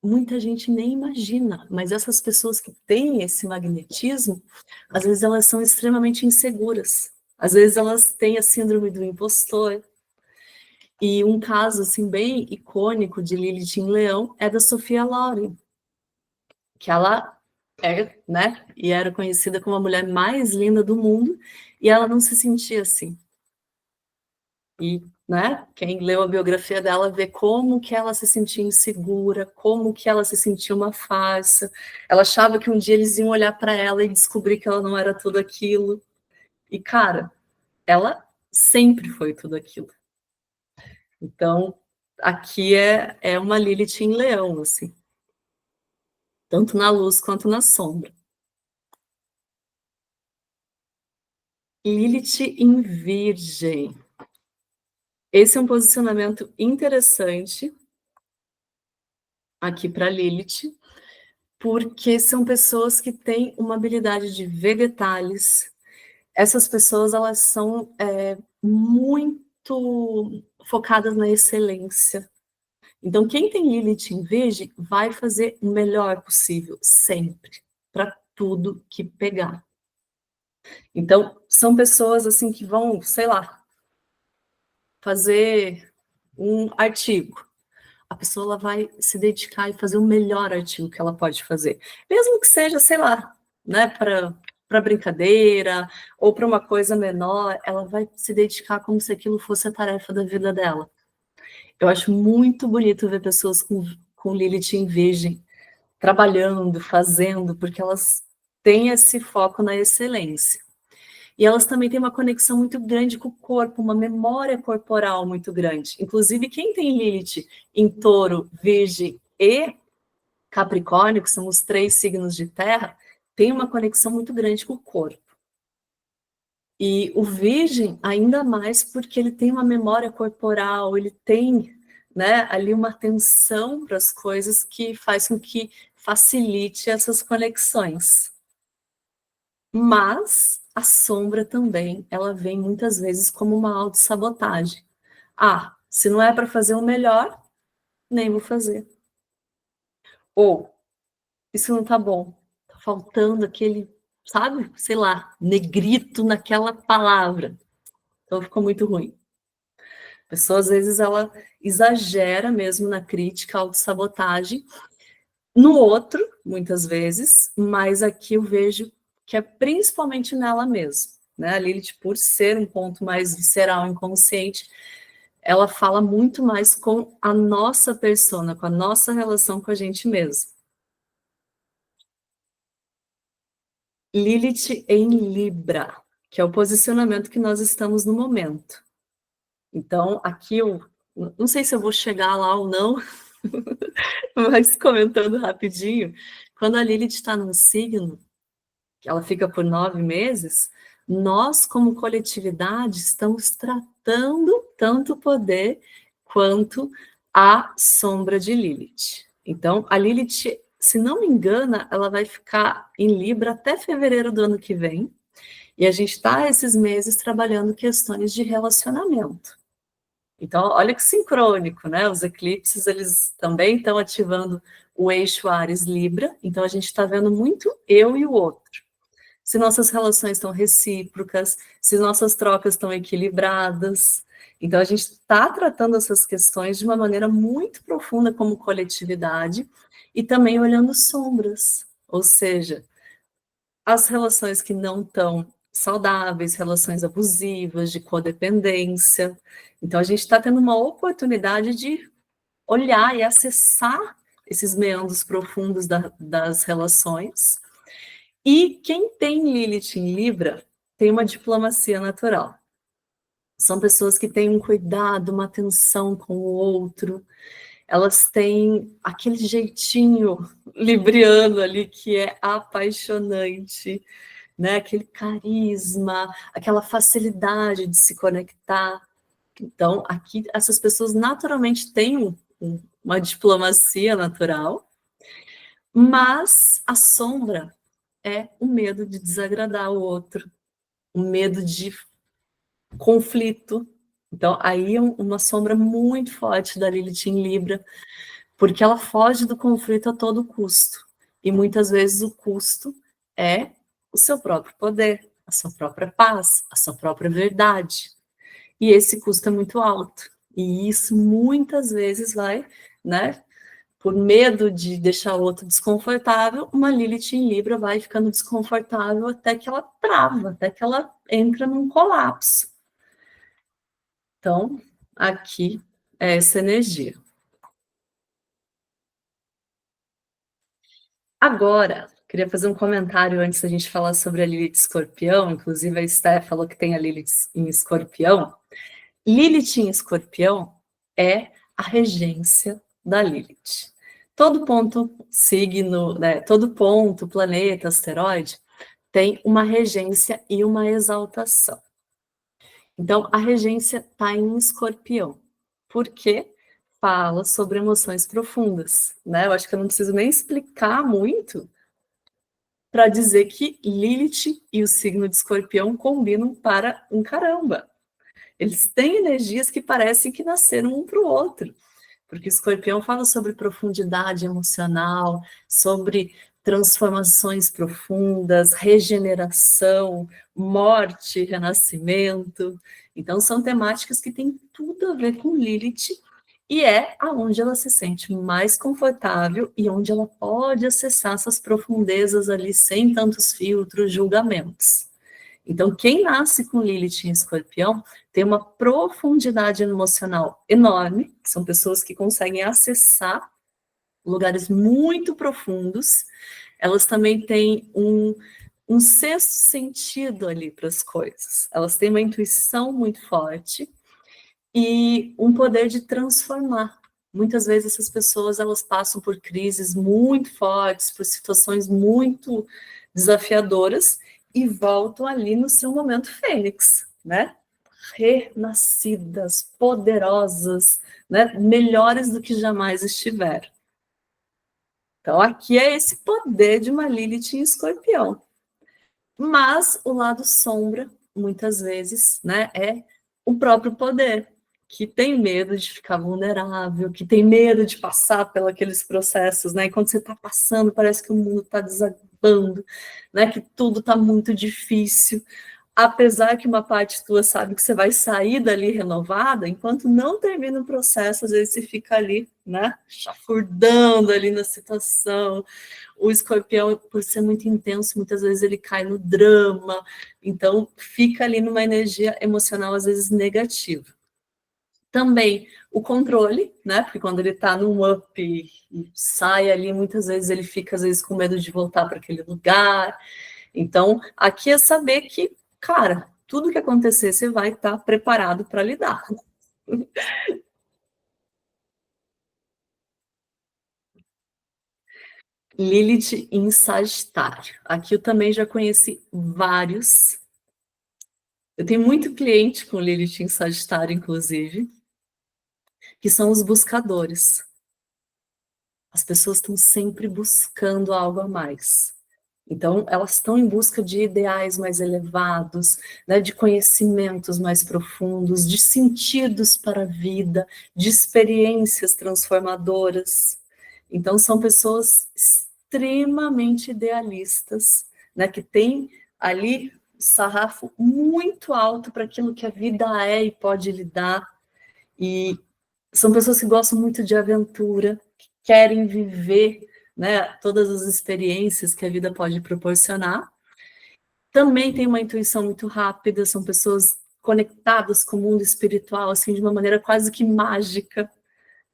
muita gente nem imagina, mas essas pessoas que têm esse magnetismo, às vezes elas são extremamente inseguras. Às vezes elas têm a síndrome do impostor. E um caso assim bem icônico de Lilith em Leão é da Sophia Loren, que ela é, né, e era conhecida como a mulher mais linda do mundo, e ela não se sentia assim. E, né, quem leu a biografia dela vê como que ela se sentia insegura, como que ela se sentia uma farsa. Ela achava que um dia eles iam olhar para ela e descobrir que ela não era tudo aquilo. E, cara, ela sempre foi tudo aquilo. Então, aqui é uma Lilith em Leão, assim. Tanto na luz quanto na sombra. Lilith em Virgem. Esse é um posicionamento interessante aqui para Lilith, porque são pessoas que têm uma habilidade de ver detalhes. Essas pessoas, elas são muito focadas na excelência. Então, quem tem Lilith em Virgem vai fazer o melhor possível, sempre, para tudo que pegar. Então, são pessoas assim que vão, sei lá, fazer um artigo. A pessoa ela vai se dedicar e fazer o melhor artigo que ela pode fazer. Mesmo que seja, sei lá, né, para brincadeira, ou para uma coisa menor, ela vai se dedicar como se aquilo fosse a tarefa da vida dela. Eu acho muito bonito ver pessoas com Lilith em Virgem, trabalhando, fazendo, porque elas têm esse foco na excelência. E elas também têm uma conexão muito grande com o corpo, uma memória corporal muito grande. Inclusive, quem tem Lilith em Touro, Virgem e Capricórnio, que são os 3 signos de terra, tem uma conexão muito grande com o corpo. E o Virgem, ainda mais porque ele tem uma memória corporal, ele tem, né, ali uma atenção para as coisas que faz com que facilite essas conexões. Mas a sombra também, ela vem muitas vezes como uma autossabotagem. Ah, se não é para fazer o melhor, nem vou fazer. Ou, isso não tá bom, tá faltando aquele, sabe, sei lá, negrito naquela palavra. Então ficou muito ruim. A pessoa, às vezes, ela exagera mesmo na crítica, autossabotagem, no outro, muitas vezes, mas aqui eu vejo que é principalmente nela mesma. Né? A Lilith, por ser um ponto mais visceral, inconsciente, ela fala muito mais com a nossa persona, com a nossa relação com a gente mesmo. Lilith em Libra, que é o posicionamento que nós estamos no momento. Então, aqui eu não sei se eu vou chegar lá ou não, mas comentando rapidinho, quando a Lilith está num signo, que ela fica por 9 meses, nós, como coletividade, estamos tratando tanto o poder quanto a sombra de Lilith. Então, a Lilith, se não me engano, ela vai ficar em Libra até fevereiro do ano que vem, e a gente está esses meses trabalhando questões de relacionamento. Então, olha que sincrônico, né? Os eclipses, eles também estão ativando o eixo Ares-Libra, então a gente está vendo muito eu e o outro. Se nossas relações estão recíprocas, se nossas trocas estão equilibradas. Então, a gente está tratando essas questões de uma maneira muito profunda como coletividade e também olhando sombras, ou seja, as relações que não estão saudáveis, relações abusivas, de codependência. Então, a gente está tendo uma oportunidade de olhar e acessar esses meandros profundos das relações. E quem tem Lilith em Libra tem uma diplomacia natural. São pessoas que têm um cuidado, uma atenção com o outro. Elas têm aquele jeitinho libriano ali que é apaixonante, né? Aquele carisma, aquela facilidade de se conectar. Então, aqui essas pessoas naturalmente têm uma diplomacia natural, mas a sombra é o medo de desagradar o outro, o medo de conflito. Então, aí é uma sombra muito forte da Lilith em Libra, porque ela foge do conflito a todo custo. E muitas vezes o custo é o seu próprio poder, a sua própria paz, a sua própria verdade. E esse custo é muito alto. E isso muitas vezes vai, né, por medo de deixar o outro desconfortável, uma Lilith em Libra vai ficando desconfortável até que ela trava, até que ela entra num colapso. Então, aqui é essa energia. Agora, queria fazer um comentário antes da gente falar sobre a Lilith Escorpião, inclusive a Esté falou que tem a Lilith em Escorpião. Lilith em Escorpião é a regência da Lilith. Todo ponto, signo, né, todo ponto, planeta, asteroide, tem uma regência e uma exaltação. Então, a regência está em Escorpião. Por quê? Fala sobre emoções profundas, né? Eu acho que eu não preciso nem explicar muito para dizer que Lilith e o signo de Escorpião combinam para um caramba. Eles têm energias que parecem que nasceram um para o outro, porque Escorpião fala sobre profundidade emocional, sobre transformações profundas, regeneração, morte, renascimento. Então, são temáticas que têm tudo a ver com Lilith e é aonde ela se sente mais confortável e onde ela pode acessar essas profundezas ali sem tantos filtros, julgamentos. Então, quem nasce com Lilith em Escorpião tem uma profundidade emocional enorme, são pessoas que conseguem acessar lugares muito profundos, elas também têm um sexto sentido ali para as coisas, elas têm uma intuição muito forte e um poder de transformar. Muitas vezes essas pessoas elas passam por crises muito fortes, por situações muito desafiadoras e voltam ali no seu momento fênix, né? Renascidas, poderosas, né? Melhores do que jamais estiveram. Então aqui é esse poder de uma Lilith em Escorpião. Mas o lado sombra, muitas vezes, né, é o próprio poder, que tem medo de ficar vulnerável, que tem medo de passar pelos processos, né? E quando você está passando, parece que o mundo está desabando, né? Que tudo está muito difícil. Apesar que uma parte tua sabe que você vai sair dali renovada, enquanto não termina o processo, às vezes você fica ali, né? Chafurdando ali na situação. O escorpião, por ser muito intenso, muitas vezes ele cai no drama, então fica ali numa energia emocional, às vezes, negativa. Também o controle, né? Porque quando ele está num up e sai ali, muitas vezes ele fica, às vezes, com medo de voltar para aquele lugar. Então, aqui é saber que, cara, tudo que acontecer, você vai estar preparado para lidar. Lilith em Sagitário. Aqui eu também já conheci vários. Eu tenho muito cliente com Lilith em Sagitário, inclusive, que são os buscadores. As pessoas estão sempre buscando algo a mais. Então, elas estão em busca de ideais mais elevados, né, de conhecimentos mais profundos, de sentidos para a vida, de experiências transformadoras. Então, são pessoas extremamente idealistas, né, que têm ali o sarrafo muito alto para aquilo que a vida é e pode lhe dar. E são pessoas que gostam muito de aventura, que querem viver, né, todas as experiências que a vida pode proporcionar. Também tem uma intuição muito rápida, são pessoas conectadas com o mundo espiritual, assim, de uma maneira quase que mágica,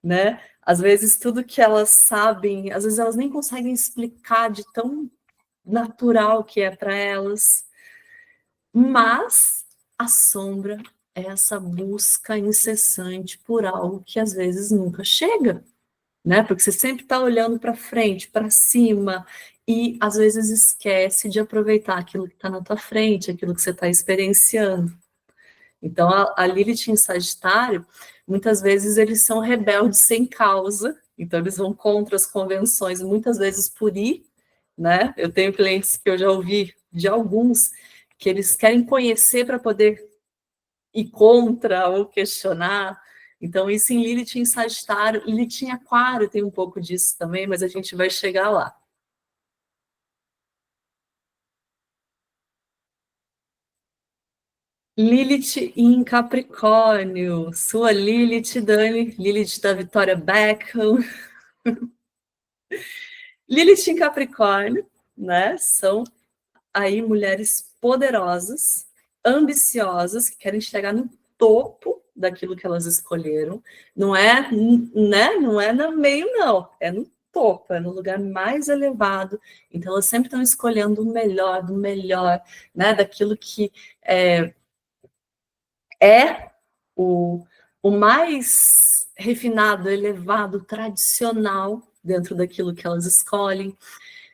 né? Às vezes tudo que elas sabem, às vezes elas nem conseguem explicar de tão natural que é para elas. Mas a sombra é essa busca incessante por algo que às vezes nunca chega, né? Porque você sempre está olhando para frente, para cima, e às vezes esquece de aproveitar aquilo que está na tua frente, aquilo que você está experienciando. Então, a Lilith em Sagitário, muitas vezes eles são rebeldes sem causa, então eles vão contra as convenções, muitas vezes por ir, né? Eu tenho clientes que eu já ouvi de alguns que eles querem conhecer para poder ir contra ou questionar. Então, isso em Lilith em Sagitário, Lilith em Aquário tem um pouco disso também, mas a gente vai chegar lá. Lilith em Capricórnio, sua Lilith, Dani, Lilith da Victoria Beckham. Lilith em Capricórnio, né? São aí mulheres poderosas, ambiciosas, que querem chegar no topo daquilo que elas escolheram. Não é, né? Não é no meio, não. É no topo, é no lugar mais elevado. Então, elas sempre estão escolhendo o melhor, do melhor, né? Daquilo que é o mais refinado, elevado, tradicional dentro daquilo que elas escolhem.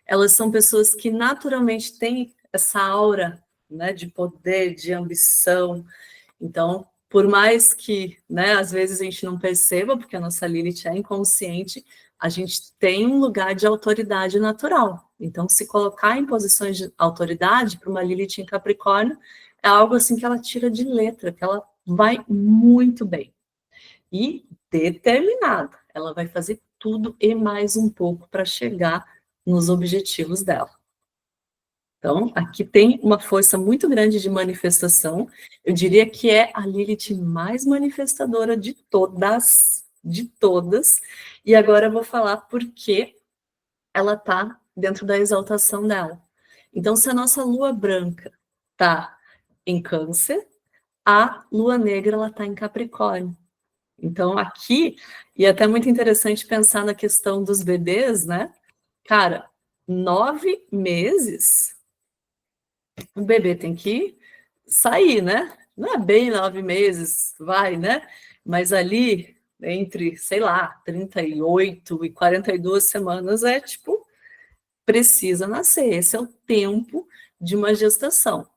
Elas são pessoas que naturalmente têm essa aura, né, de poder, de ambição. Então, por mais que, né, às vezes a gente não perceba, porque a nossa Lilith é inconsciente, a gente tem um lugar de autoridade natural. Então, se colocar em posições de autoridade para uma Lilith em Capricórnio é algo assim que ela tira de letra, que ela vai muito bem. E determinada, ela vai fazer tudo e mais um pouco para chegar nos objetivos dela. Então, aqui tem uma força muito grande de manifestação. Eu diria que é a Lilith mais manifestadora de todas, de todas, e agora eu vou falar por que ela está dentro da exaltação dela. Então, se a nossa lua branca está em Câncer, a lua negra ela está em Capricórnio. Então, aqui, e é até muito interessante pensar na questão dos bebês, né? Cara, 9 meses, o bebê tem que sair, né? Não é bem 9 meses, vai, né? Mas ali, entre, sei lá, 38 e 42 semanas, é tipo, precisa nascer. Esse é o tempo de uma gestação.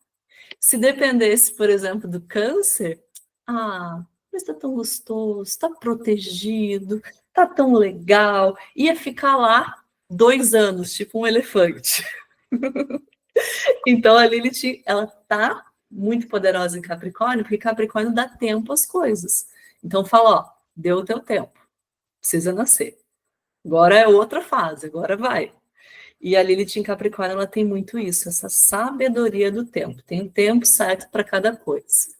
Se dependesse, por exemplo, do câncer, mas está tão gostoso, está protegido, está tão legal, ia ficar lá 2 anos, tipo um elefante. Então a Lilith, ela tá muito poderosa em Capricórnio, porque Capricórnio dá tempo às coisas. Então fala, ó, deu o teu tempo, precisa nascer. Agora é outra fase, agora vai. E a Lilith em Capricórnio, ela tem muito isso, essa sabedoria do tempo. Tem um tempo certo para cada coisa.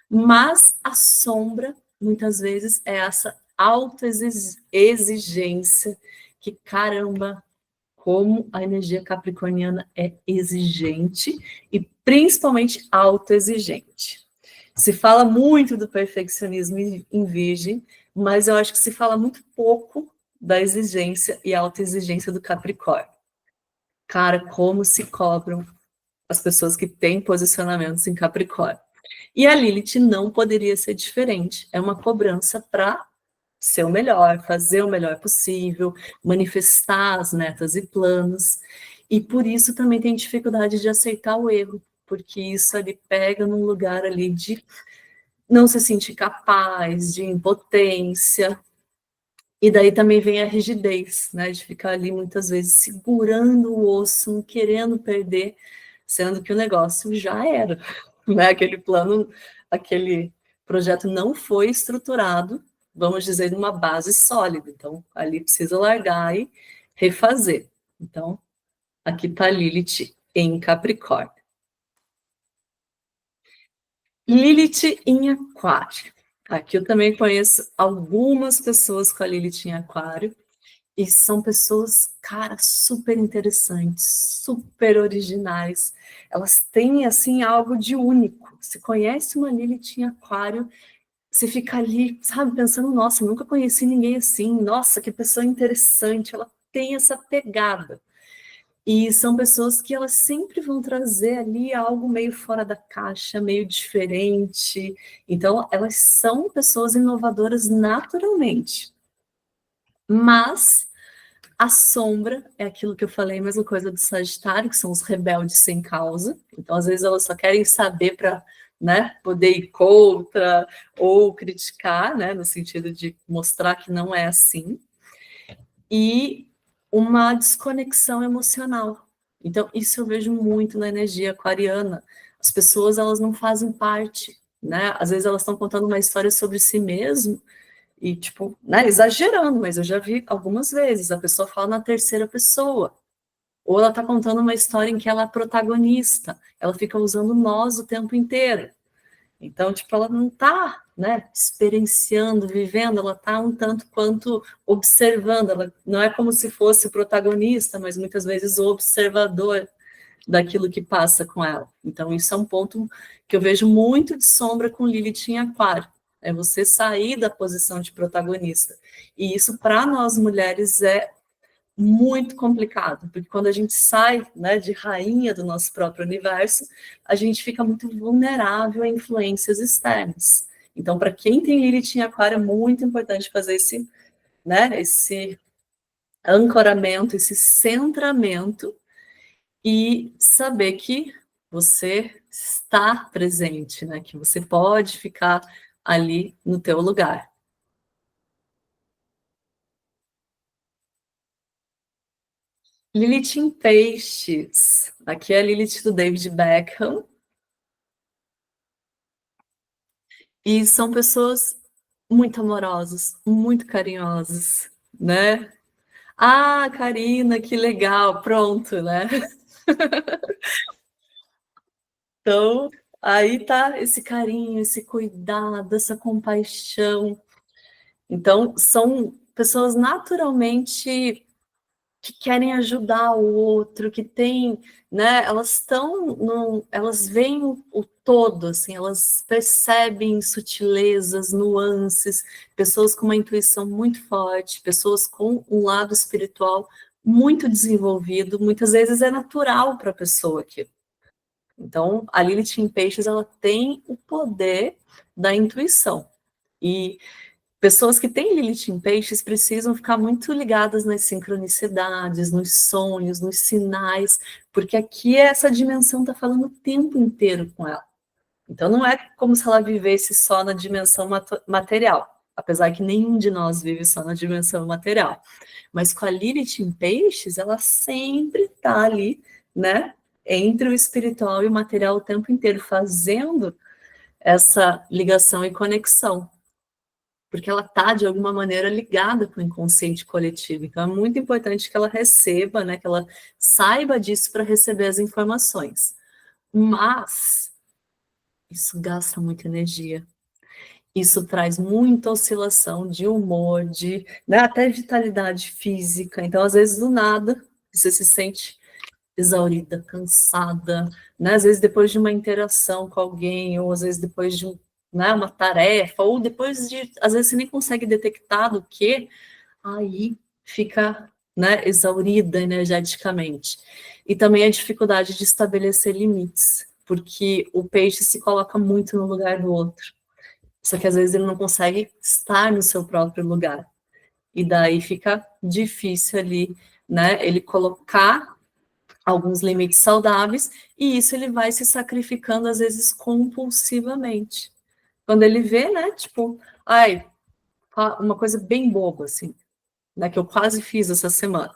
Mas a sombra, muitas vezes, é essa autoexigência que, caramba, como a energia capricorniana é exigente e principalmente autoexigente. Se fala muito do perfeccionismo em Virgem, mas eu acho que se fala muito pouco da exigência e autoexigência do Capricórnio. Cara, como se cobram as pessoas que têm posicionamentos em Capricórnio. E a Lilith não poderia ser diferente. É uma cobrança para ser o melhor, fazer o melhor possível, manifestar as metas e planos. E por isso também tem dificuldade de aceitar o erro, porque isso ali pega num lugar ali de não se sentir capaz, de impotência. E daí também vem a rigidez, né, de ficar ali muitas vezes segurando o osso, não querendo perder, sendo que o negócio já era, né? Aquele plano, aquele projeto não foi estruturado, vamos dizer, numa base sólida. Então, ali precisa largar e refazer. Então, aqui está Lilith em Capricórnio. Lilith em Aquário. Aqui eu também conheço algumas pessoas com a Lilith em Aquário. E são pessoas, cara, super interessantes, super originais. Elas têm, assim, algo de único. Se conhece uma Lilith em Aquário, você fica ali, sabe, pensando, nossa, nunca conheci ninguém assim. Nossa, que pessoa interessante. Ela tem essa pegada. E são pessoas que elas sempre vão trazer ali algo meio fora da caixa, meio diferente. Então, elas são pessoas inovadoras naturalmente. Mas a sombra é aquilo que eu falei, a mesma coisa do Sagitário, que são os rebeldes sem causa. Então, às vezes, elas só querem saber para, né, poder ir contra ou criticar, né, no sentido de mostrar que não é assim. E uma desconexão emocional. Então, isso eu vejo muito na energia aquariana. As pessoas, elas não fazem parte, né? Às vezes elas estão contando uma história sobre si mesmo e, tipo, né, exagerando, mas eu já vi algumas vezes, a pessoa fala na terceira pessoa, ou ela está contando uma história em que ela é protagonista, ela fica usando nós o tempo inteiro. Então, tipo, ela não está, né, experienciando, vivendo, ela está um tanto quanto observando, ela não é como se fosse o protagonista, mas muitas vezes o observador daquilo que passa com ela. Então, isso é um ponto que eu vejo muito de sombra com Lilith em Aquário. É você sair da posição de protagonista. E isso, para nós mulheres, é muito complicado, porque quando a gente sai, né, de rainha do nosso próprio universo, a gente fica muito vulnerável a influências externas. Então, para quem tem Lilith em Aquário, é muito importante fazer esse, né, esse ancoramento, esse centramento e saber que você está presente, né? Que você pode ficar ali no teu lugar. Lilith em Peixes. Aqui é a Lilith do David Beckham. E são pessoas muito amorosas, muito carinhosas, né? Ah, Karina, que legal, pronto, né? Então, aí tá esse carinho, esse cuidado, essa compaixão. Então, são pessoas naturalmente que querem ajudar o outro, que têm, né? Elas veem o todo, assim, elas percebem sutilezas, nuances, pessoas com uma intuição muito forte, pessoas com um lado espiritual muito desenvolvido, muitas vezes é natural para a pessoa aqui. Então, a Lilith em Peixes, ela tem o poder da intuição. E pessoas que têm Lilith em Peixes precisam ficar muito ligadas nas sincronicidades, nos sonhos, nos sinais, porque aqui essa dimensão está falando o tempo inteiro com ela. Então não é como se ela vivesse só na dimensão material, apesar que nenhum de nós vive só na dimensão material. Mas com a Lilith em Peixes, ela sempre está ali, né, entre o espiritual e o material o tempo inteiro, fazendo essa ligação e conexão, porque ela está, de alguma maneira, ligada com o inconsciente coletivo. Então, é muito importante que ela receba, né, que ela saiba disso para receber as informações. Mas isso gasta muita energia. Isso traz muita oscilação de humor, de, né, até vitalidade física. Então, às vezes, do nada, você se sente exaurida, cansada, né? Às vezes depois de uma interação com alguém, ou às vezes depois de né, uma tarefa, ou depois de, às vezes você nem consegue detectar do que, aí fica, né, exaurida energeticamente. E também a dificuldade de estabelecer limites, porque o peixe se coloca muito no lugar do outro, só que às vezes ele não consegue estar no seu próprio lugar, e daí fica difícil ali, né, ele colocar alguns limites saudáveis, e isso ele vai se sacrificando, às vezes, compulsivamente. Quando ele vê, né, tipo, ai, uma coisa bem boba, assim, né, que eu quase fiz essa semana.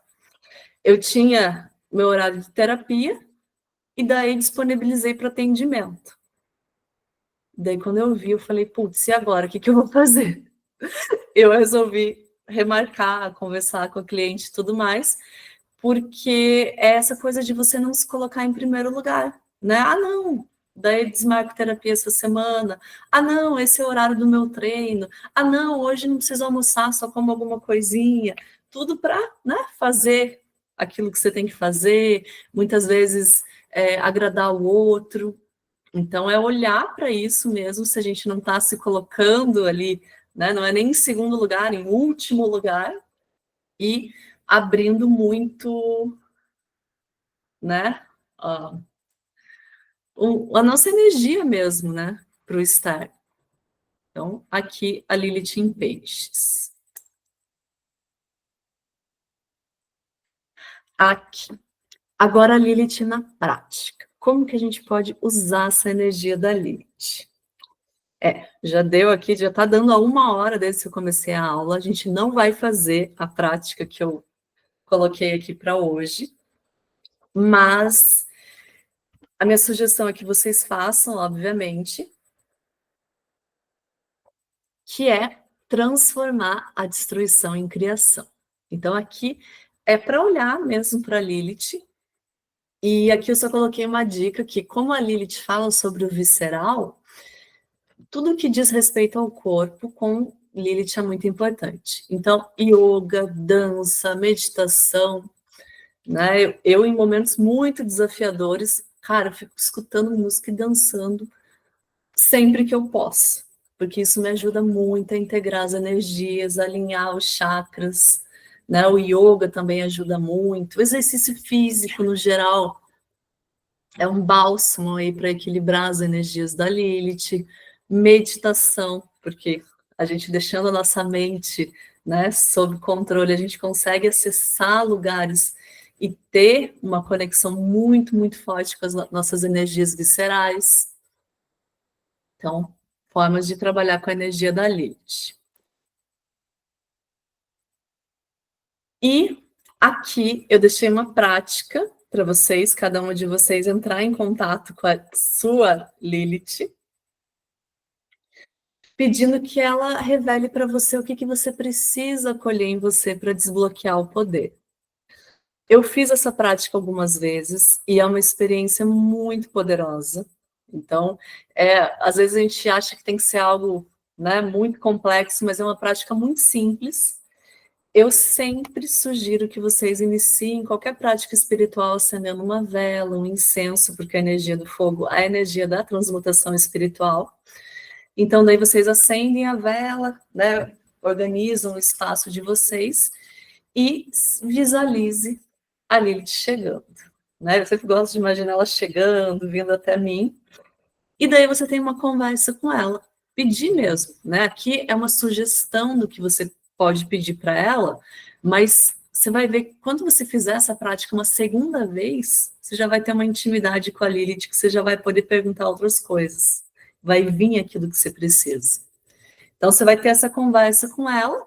Eu tinha meu horário de terapia, e daí disponibilizei para atendimento. Daí, quando eu vi, eu falei, putz, e agora? O que eu vou fazer? Eu resolvi remarcar, conversar com o cliente e tudo mais, porque é essa coisa de você não se colocar em primeiro lugar, né? Ah, não, daí desmarco terapia essa semana. Ah, não, esse é o horário do meu treino. Ah, não, hoje não preciso almoçar, só como alguma coisinha. Tudo para, né, fazer aquilo que você tem que fazer, muitas vezes agradar o outro. Então, é olhar para isso mesmo, se a gente não está se colocando ali, né? Não é nem em segundo lugar, em último lugar, e abrindo muito, né, a nossa energia mesmo, né, para o estar. Então, aqui a Lilith em Peixes. Aqui. Agora a Lilith na prática. Como que a gente pode usar essa energia da Lilith? Já deu aqui, já está dando a 1 hora desde que eu comecei a aula. A gente não vai fazer a prática que eu coloquei aqui para hoje, mas a minha sugestão é que vocês façam, obviamente, que é transformar a destruição em criação. Então, aqui é para olhar mesmo para Lilith, e aqui eu só coloquei uma dica que, como a Lilith fala sobre o visceral, tudo que diz respeito ao corpo com Lilith é muito importante. Então, yoga, dança, meditação, né? Eu em momentos muito desafiadores, cara, eu fico escutando música e dançando sempre que eu posso, porque isso me ajuda muito a integrar as energias, a alinhar os chakras, né? O yoga também ajuda muito, o exercício físico no geral é um bálsamo aí para equilibrar as energias da Lilith, meditação, porque a gente deixando a nossa mente, né, sob controle, a gente consegue acessar lugares e ter uma conexão muito, muito forte com as nossas energias viscerais. Então, formas de trabalhar com a energia da Lilith. E aqui eu deixei uma prática para vocês, cada um de vocês entrar em contato com a sua Lilith, pedindo que ela revele para você o que você precisa acolher em você para desbloquear o poder. Eu fiz essa prática algumas vezes e é uma experiência muito poderosa. Então, às vezes a gente acha que tem que ser algo né, muito complexo, mas é uma prática muito simples. Eu sempre sugiro que vocês iniciem qualquer prática espiritual acendendo uma vela, um incenso, porque a energia do fogo é a energia da transmutação espiritual. Então, daí vocês acendem a vela, né, organizam o espaço de vocês e visualize a Lilith chegando. Né? Eu sempre gosto de imaginar ela chegando, vindo até mim. E daí você tem uma conversa com ela. Pedir mesmo, né? Aqui é uma sugestão do que você pode pedir para ela, mas você vai ver que quando você fizer essa prática uma segunda vez, você já vai ter uma intimidade com a Lilith, que você já vai poder perguntar outras coisas. Vai vir aquilo que você precisa. Então você vai ter essa conversa com ela.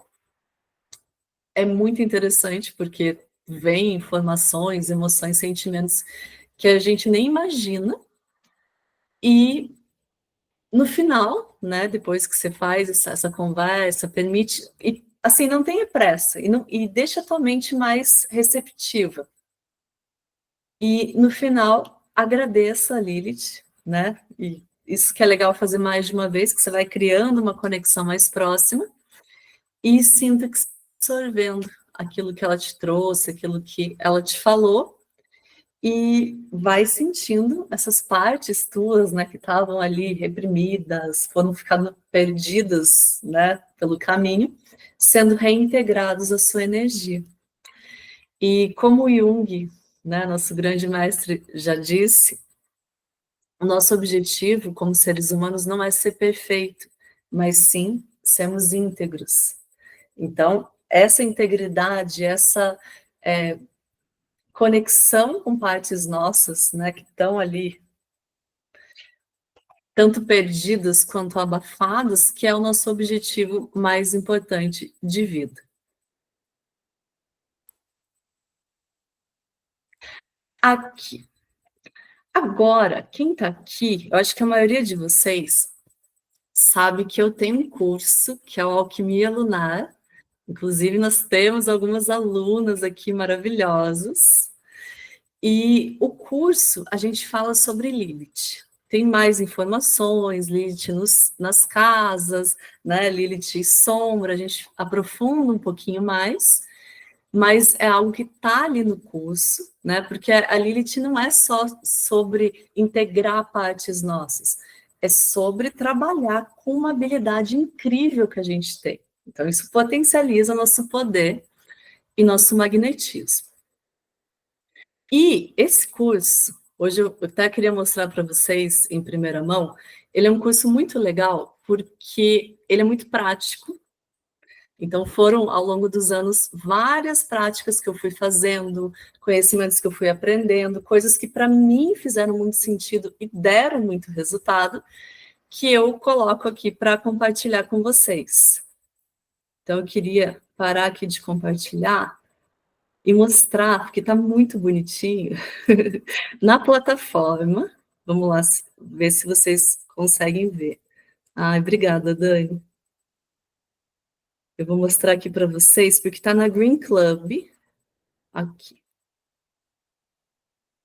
É muito interessante, porque vem informações, emoções, sentimentos que a gente nem imagina. E no final, né, depois que você faz essa conversa, permite, e assim, não tenha pressa, e deixa a tua mente mais receptiva. E no final, agradeça a Lilith, né, e isso que é legal fazer mais de uma vez, que você vai criando uma conexão mais próxima, e sinta que você está absorvendo aquilo que ela te trouxe, aquilo que ela te falou, e vai sentindo essas partes tuas, né, que estavam ali reprimidas, foram ficando perdidas, né, pelo caminho, sendo reintegrados à sua energia. E como Jung, né, nosso grande mestre, já disse, o nosso objetivo como seres humanos não é ser perfeito, mas sim sermos íntegros. Então, essa integridade, essa conexão com partes nossas, né, que estão ali tanto perdidas quanto abafadas, que é o nosso objetivo mais importante de vida. Aqui. Agora, quem está aqui, eu acho que a maioria de vocês sabe que eu tenho um curso que é o Alquimia Lunar. Inclusive, nós temos algumas alunas aqui maravilhosas. E o curso, a gente fala sobre Lilith. Tem mais informações, Lilith nas casas, né? Lilith e sombra, a gente aprofunda um pouquinho mais, mas é algo que está ali no curso, né? Porque a Lilith não é só sobre integrar partes nossas, é sobre trabalhar com uma habilidade incrível que a gente tem. Então, isso potencializa nosso poder e nosso magnetismo. E esse curso, hoje eu até queria mostrar para vocês em primeira mão, ele é um curso muito legal, porque ele é muito prático. Então, foram, ao longo dos anos, várias práticas que eu fui fazendo, conhecimentos que eu fui aprendendo, coisas que para mim fizeram muito sentido e deram muito resultado, que eu coloco aqui para compartilhar com vocês. Então, eu queria parar aqui de compartilhar e mostrar, porque está muito bonitinho, na plataforma. Vamos lá ver se vocês conseguem ver. Ai, obrigada, Dani. Eu vou mostrar aqui para vocês, porque está na Green Club. Aqui.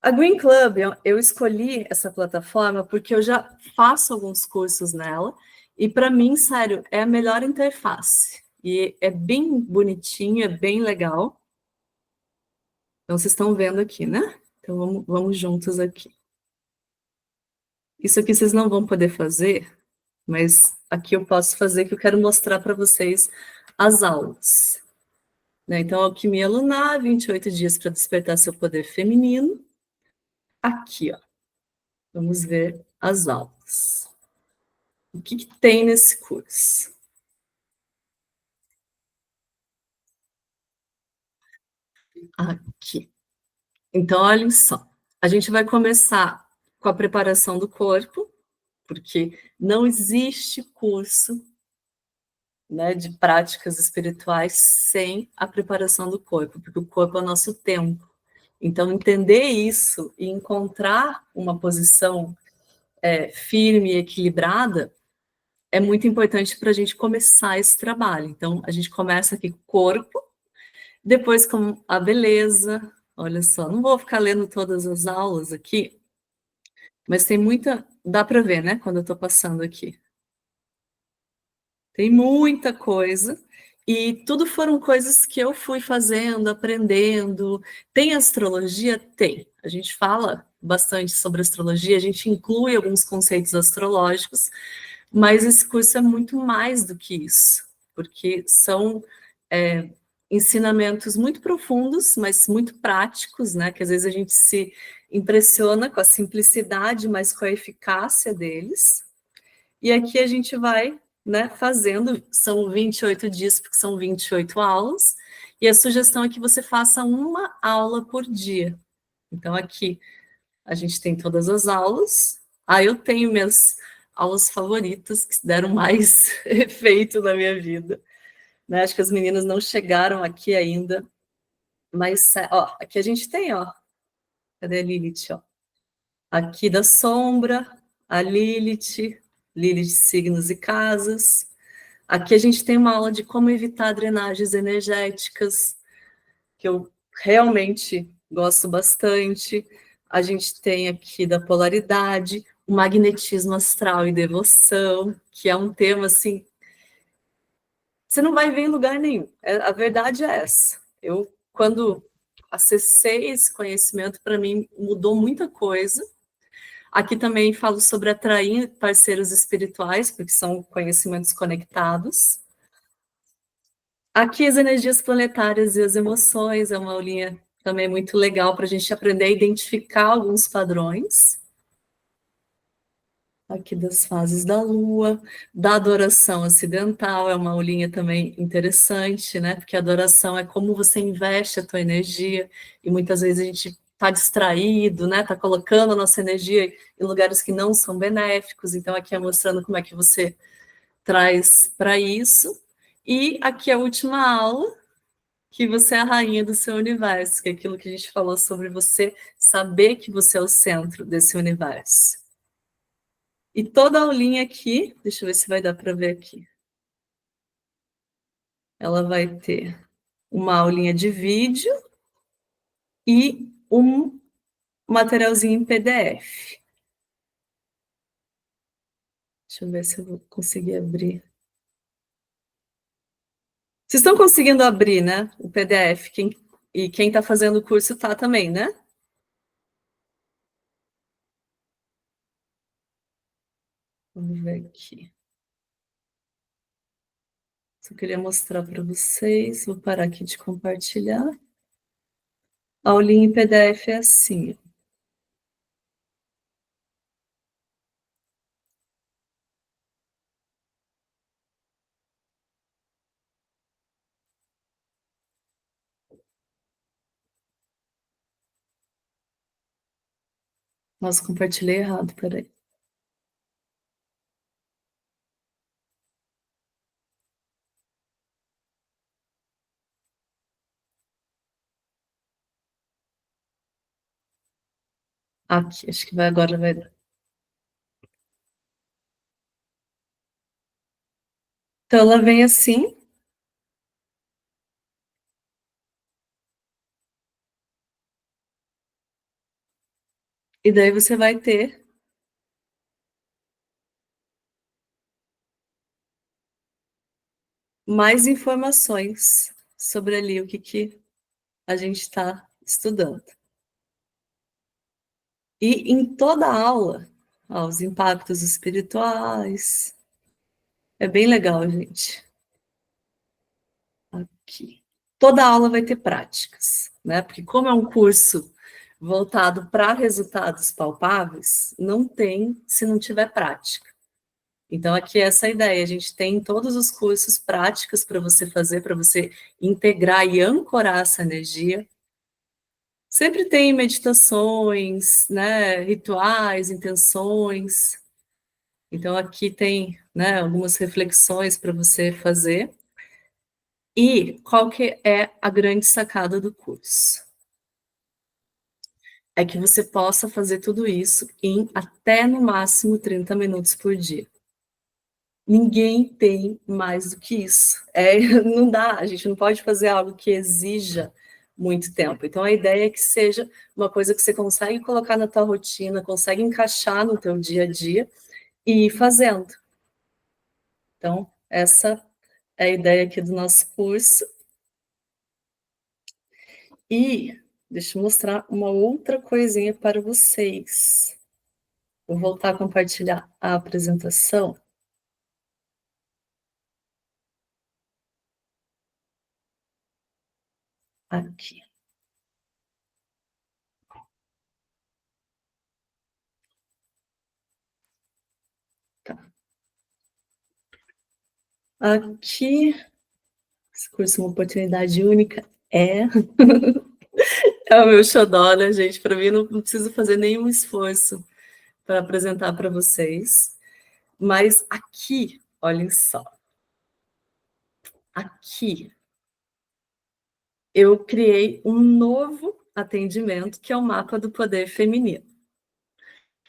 A Green Club, eu escolhi essa plataforma porque eu já faço alguns cursos nela, e para mim, sério, é a melhor interface. E é bem bonitinho, é bem legal. Então, vocês estão vendo aqui, né? Então, vamos juntos aqui. Isso aqui vocês não vão poder fazer, mas aqui eu posso fazer, que eu quero mostrar para vocês as aulas. Né? Então, Alquimia Lunar, 28 dias para despertar seu poder feminino. Aqui, ó. Vamos ver as aulas. O que tem nesse curso? Aqui. Então, olhem só. A gente vai começar com a preparação do corpo, porque não existe curso, né, de práticas espirituais sem a preparação do corpo, porque o corpo é o nosso templo. Então, entender isso e encontrar uma posição firme e equilibrada é muito importante para a gente começar esse trabalho. Então, a gente começa aqui com o corpo, depois com a beleza. Olha só, não vou ficar lendo todas as aulas aqui, mas tem muita. Dá para ver, né, quando eu estou passando aqui. Tem muita coisa, e tudo foram coisas que eu fui fazendo, aprendendo. Tem astrologia? Tem. A gente fala bastante sobre astrologia, a gente inclui alguns conceitos astrológicos, mas esse curso é muito mais do que isso, porque são ensinamentos muito profundos, mas muito práticos, né? Que às vezes a gente se impressiona com a simplicidade, mas com a eficácia deles. E aqui a gente vai, né, fazendo, são 28 dias, porque são 28 aulas, e a sugestão é que você faça uma aula por dia. Então, aqui a gente tem todas as aulas. Eu tenho minhas aulas favoritas, que deram mais efeito na minha vida. Né? Acho que as meninas não chegaram aqui ainda, mas, ó, aqui a gente tem, ó, cadê a Lilith, ó? Aqui da sombra, a Lilith, Lilith, signos e casas. Aqui a gente tem uma aula de como evitar drenagens energéticas, que eu realmente gosto bastante. A gente tem aqui da polaridade, o magnetismo astral e devoção, que é um tema assim, você não vai ver em lugar nenhum. A verdade é essa. Eu, quando acessei esse conhecimento, para mim mudou muita coisa. Aqui também falo sobre atrair parceiros espirituais, porque são conhecimentos conectados. Aqui as energias planetárias e as emoções, é uma aulinha também muito legal para a gente aprender a identificar alguns padrões. Aqui das fases da Lua, da adoração ocidental, é uma aulinha também interessante, né? Porque a adoração é como você investe a tua energia, e muitas vezes a gente está distraído, né? Está colocando a nossa energia em lugares que não são benéficos, então aqui é mostrando como é que você traz para isso. E aqui a última aula, que você é a rainha do seu universo, que é aquilo que a gente falou sobre você saber que você é o centro desse universo. E toda a aulinha aqui, deixa eu ver se vai dar para ver aqui. Ela vai ter uma aulinha de vídeo e um materialzinho em PDF. Deixa eu ver se eu vou conseguir abrir. Vocês estão conseguindo abrir, né? O PDF. E quem está fazendo o curso está também, né? Vamos ver aqui. Só queria mostrar para vocês. Vou parar aqui de compartilhar. A aulinha em PDF é assim. Nossa, compartilhei errado, peraí. Aqui, acho que vai agora vai dar. Então ela vem assim. E daí você vai ter mais informações sobre ali o que a gente está estudando. E em toda a aula, ó, os impactos espirituais. É bem legal, gente. Aqui. Toda aula vai ter práticas, né? Porque como é um curso voltado para resultados palpáveis, não tem se não tiver prática. Então, aqui é essa ideia, a gente tem todos os cursos práticos para você fazer, para você integrar e ancorar essa energia. Sempre tem meditações, né, rituais, intenções. Então, aqui tem, né, algumas reflexões para você fazer. E qual que é a grande sacada do curso? É que você possa fazer tudo isso em até no máximo 30 minutos por dia. Ninguém tem mais do que isso. Não dá, a gente não pode fazer algo que exija muito tempo. Então, a ideia é que seja uma coisa que você consegue colocar na tua rotina, consegue encaixar no teu dia a dia e ir fazendo. Então, essa é a ideia aqui do nosso curso. E deixa eu mostrar uma outra coisinha para vocês. Vou voltar a compartilhar a apresentação. Aqui. Tá. Aqui, esse curso é uma oportunidade única. É o meu xodó, né, gente? Para mim, não preciso fazer nenhum esforço para apresentar para vocês. Mas aqui, olhem só. Aqui, eu criei um novo atendimento, que é o mapa do poder feminino.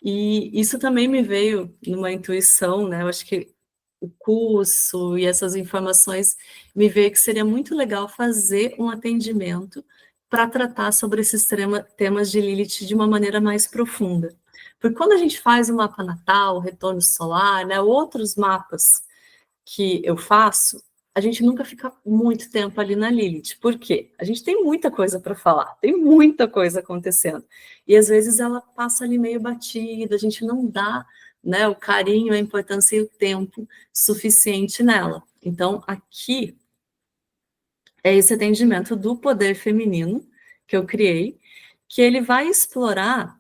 E isso também me veio numa intuição, né? Eu acho que o curso e essas informações me veio que seria muito legal fazer um atendimento para tratar sobre esses temas de Lilith de uma maneira mais profunda. Porque quando a gente faz o mapa natal, o retorno solar, né, outros mapas que eu faço, a gente nunca fica muito tempo ali na Lilith. Por quê? A gente tem muita coisa para falar, tem muita coisa acontecendo. E às vezes ela passa ali meio batida, a gente não dá, né, o carinho, a importância e o tempo suficiente nela. Então, aqui é esse atendimento do poder feminino que eu criei, que ele vai explorar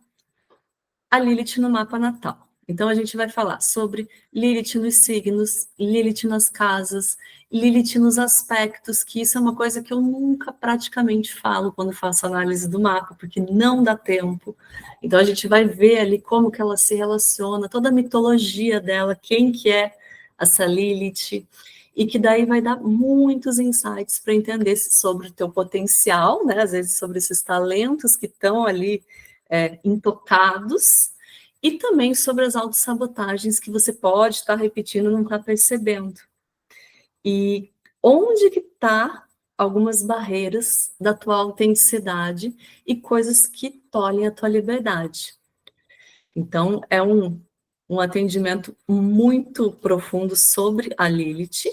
a Lilith no mapa natal. Então, a gente vai falar sobre Lilith nos signos, Lilith nas casas, Lilith nos aspectos, que isso é uma coisa que eu nunca praticamente falo quando faço análise do mapa, porque não dá tempo. Então, a gente vai ver ali como que ela se relaciona, toda a mitologia dela, quem que é essa Lilith, e que daí vai dar muitos insights para entender sobre o teu potencial, né? Às vezes sobre esses talentos que estão ali intocados, e também sobre as autossabotagens que você pode estar repetindo e não está percebendo. E onde que está algumas barreiras da tua autenticidade e coisas que tolhem a tua liberdade. Então, é um atendimento muito profundo sobre a Lilith.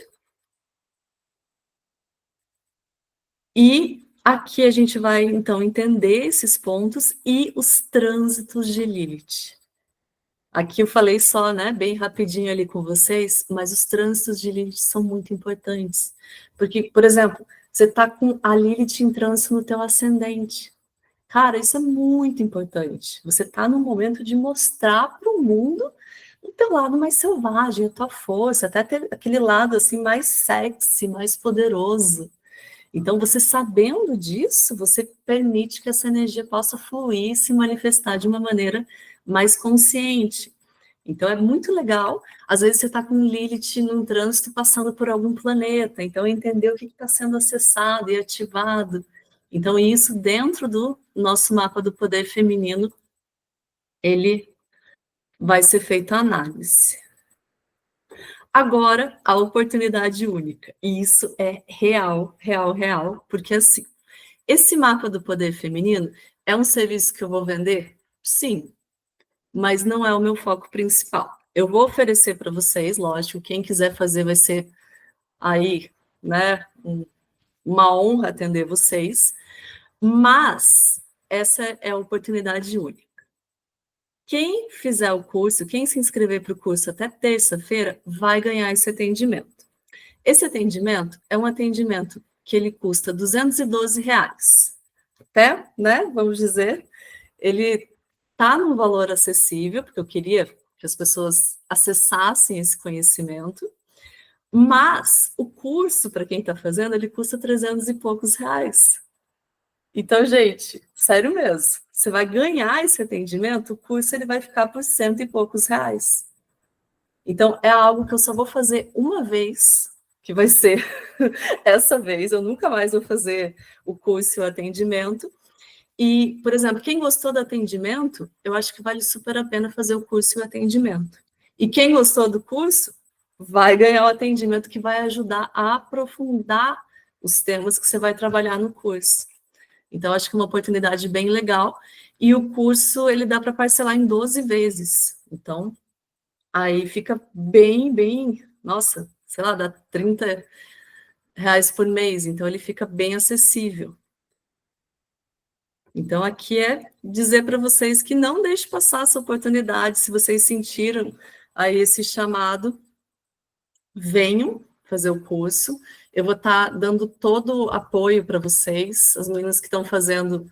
E aqui a gente vai, então, entender esses pontos e os trânsitos de Lilith. Aqui eu falei só, né, bem rapidinho ali com vocês, mas os trânsitos de Lilith são muito importantes. Porque, por exemplo, você está com a Lilith em trânsito no teu ascendente. Cara, isso é muito importante. Você está no momento de mostrar para o mundo o teu lado mais selvagem, a tua força, até ter aquele lado assim mais sexy, mais poderoso. Então, você sabendo disso, você permite que essa energia possa fluir e se manifestar de uma maneira mais consciente. Então, é muito legal. Às vezes, você está com Lilith num trânsito passando por algum planeta. Então, entender o que está sendo acessado e ativado. Então, isso dentro do nosso mapa do poder feminino, ele vai ser feita a análise. Agora, a oportunidade única. E isso é real, real, real. Porque, assim, esse mapa do poder feminino é um serviço que eu vou vender? Sim, mas não é o meu foco principal. Eu vou oferecer para vocês, lógico, quem quiser fazer vai ser aí, né, uma honra atender vocês, mas essa é a oportunidade única. Quem fizer o curso, quem se inscrever para o curso até terça-feira, vai ganhar esse atendimento. Esse atendimento é um atendimento que ele custa R$212. Até, né, vamos dizer, ele está num valor acessível, porque eu queria que as pessoas acessassem esse conhecimento, mas o curso, para quem está fazendo, ele custa 300 e poucos reais. Então, gente, sério mesmo, você vai ganhar esse atendimento, o curso ele vai ficar por 100 e poucos reais. Então, é algo que eu só vou fazer uma vez, que vai ser essa vez, eu nunca mais vou fazer o curso e o atendimento. E, por exemplo, quem gostou do atendimento, eu acho que vale super a pena fazer o curso e o atendimento. E quem gostou do curso, vai ganhar o atendimento que vai ajudar a aprofundar os temas que você vai trabalhar no curso. Então, acho que é uma oportunidade bem legal. E o curso, ele dá para parcelar em 12 vezes. Então, aí fica bem, bem... Nossa, sei lá, dá R$ 30 por mês, então ele fica bem acessível. Então, aqui é dizer para vocês que não deixe passar essa oportunidade, se vocês sentiram aí esse chamado, venham fazer o curso. Eu vou estar dando todo o apoio para vocês, as meninas que estão fazendo.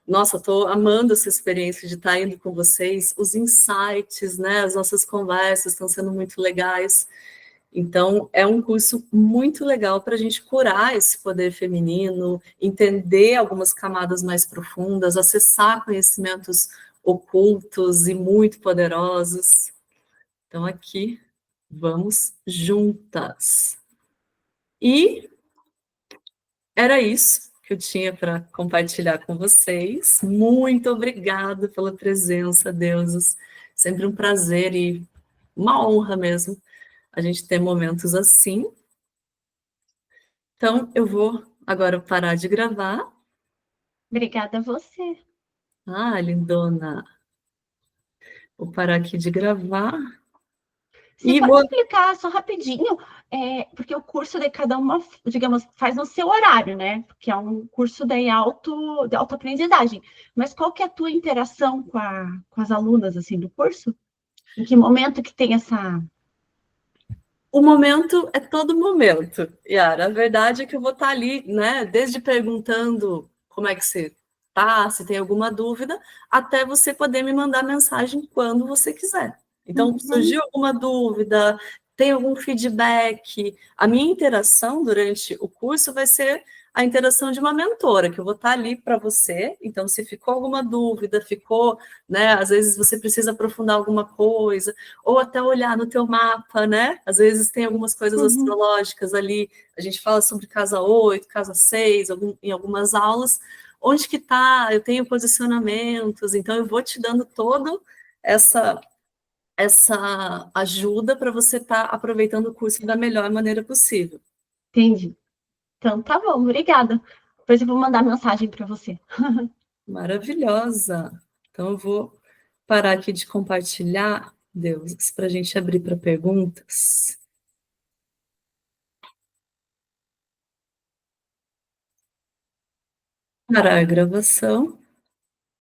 Nossa, estou amando essa experiência de estar indo com vocês, os insights, né? As nossas conversas estão sendo muito legais. Então, é um curso muito legal para a gente curar esse poder feminino, entender algumas camadas mais profundas, acessar conhecimentos ocultos e muito poderosos. Então, aqui, vamos juntas. E era isso que eu tinha para compartilhar com vocês. Muito obrigada pela presença, deuses. Sempre um prazer e uma honra mesmo a gente ter momentos assim. Então, eu vou agora parar de gravar. Obrigada a você. Ah, lindona. Vou parar aqui de gravar. Você E pode vou... explicar só rapidinho, porque o curso de cada uma, digamos, faz no seu horário, né? Porque é um curso de autoaprendizagem. Mas qual que é a tua interação com as alunas, assim, do curso? Em que momento que tem essa... O momento é todo momento, Yara. A verdade é que eu vou estar ali, né? Desde perguntando como é que você tá, se tem alguma dúvida, até você poder me mandar mensagem quando você quiser. Então, surgiu alguma dúvida, tem algum feedback, a minha interação durante o curso vai ser a interação de uma mentora, que eu vou estar ali para você. Então, se ficou alguma dúvida, ficou, né? Às vezes você precisa aprofundar alguma coisa, ou até olhar no teu mapa, né? Às vezes tem algumas coisas astrológicas ali, a gente fala sobre casa 8, casa 6, em algumas aulas, onde que tá, eu tenho posicionamentos, então eu vou te dando todo essa ajuda para você estar aproveitando o curso da melhor maneira possível. Entendi. Então, tá bom, obrigada. Depois eu vou mandar mensagem para você. Maravilhosa. Então, eu vou parar aqui de compartilhar, Deus, para a gente abrir para perguntas. Parar a gravação.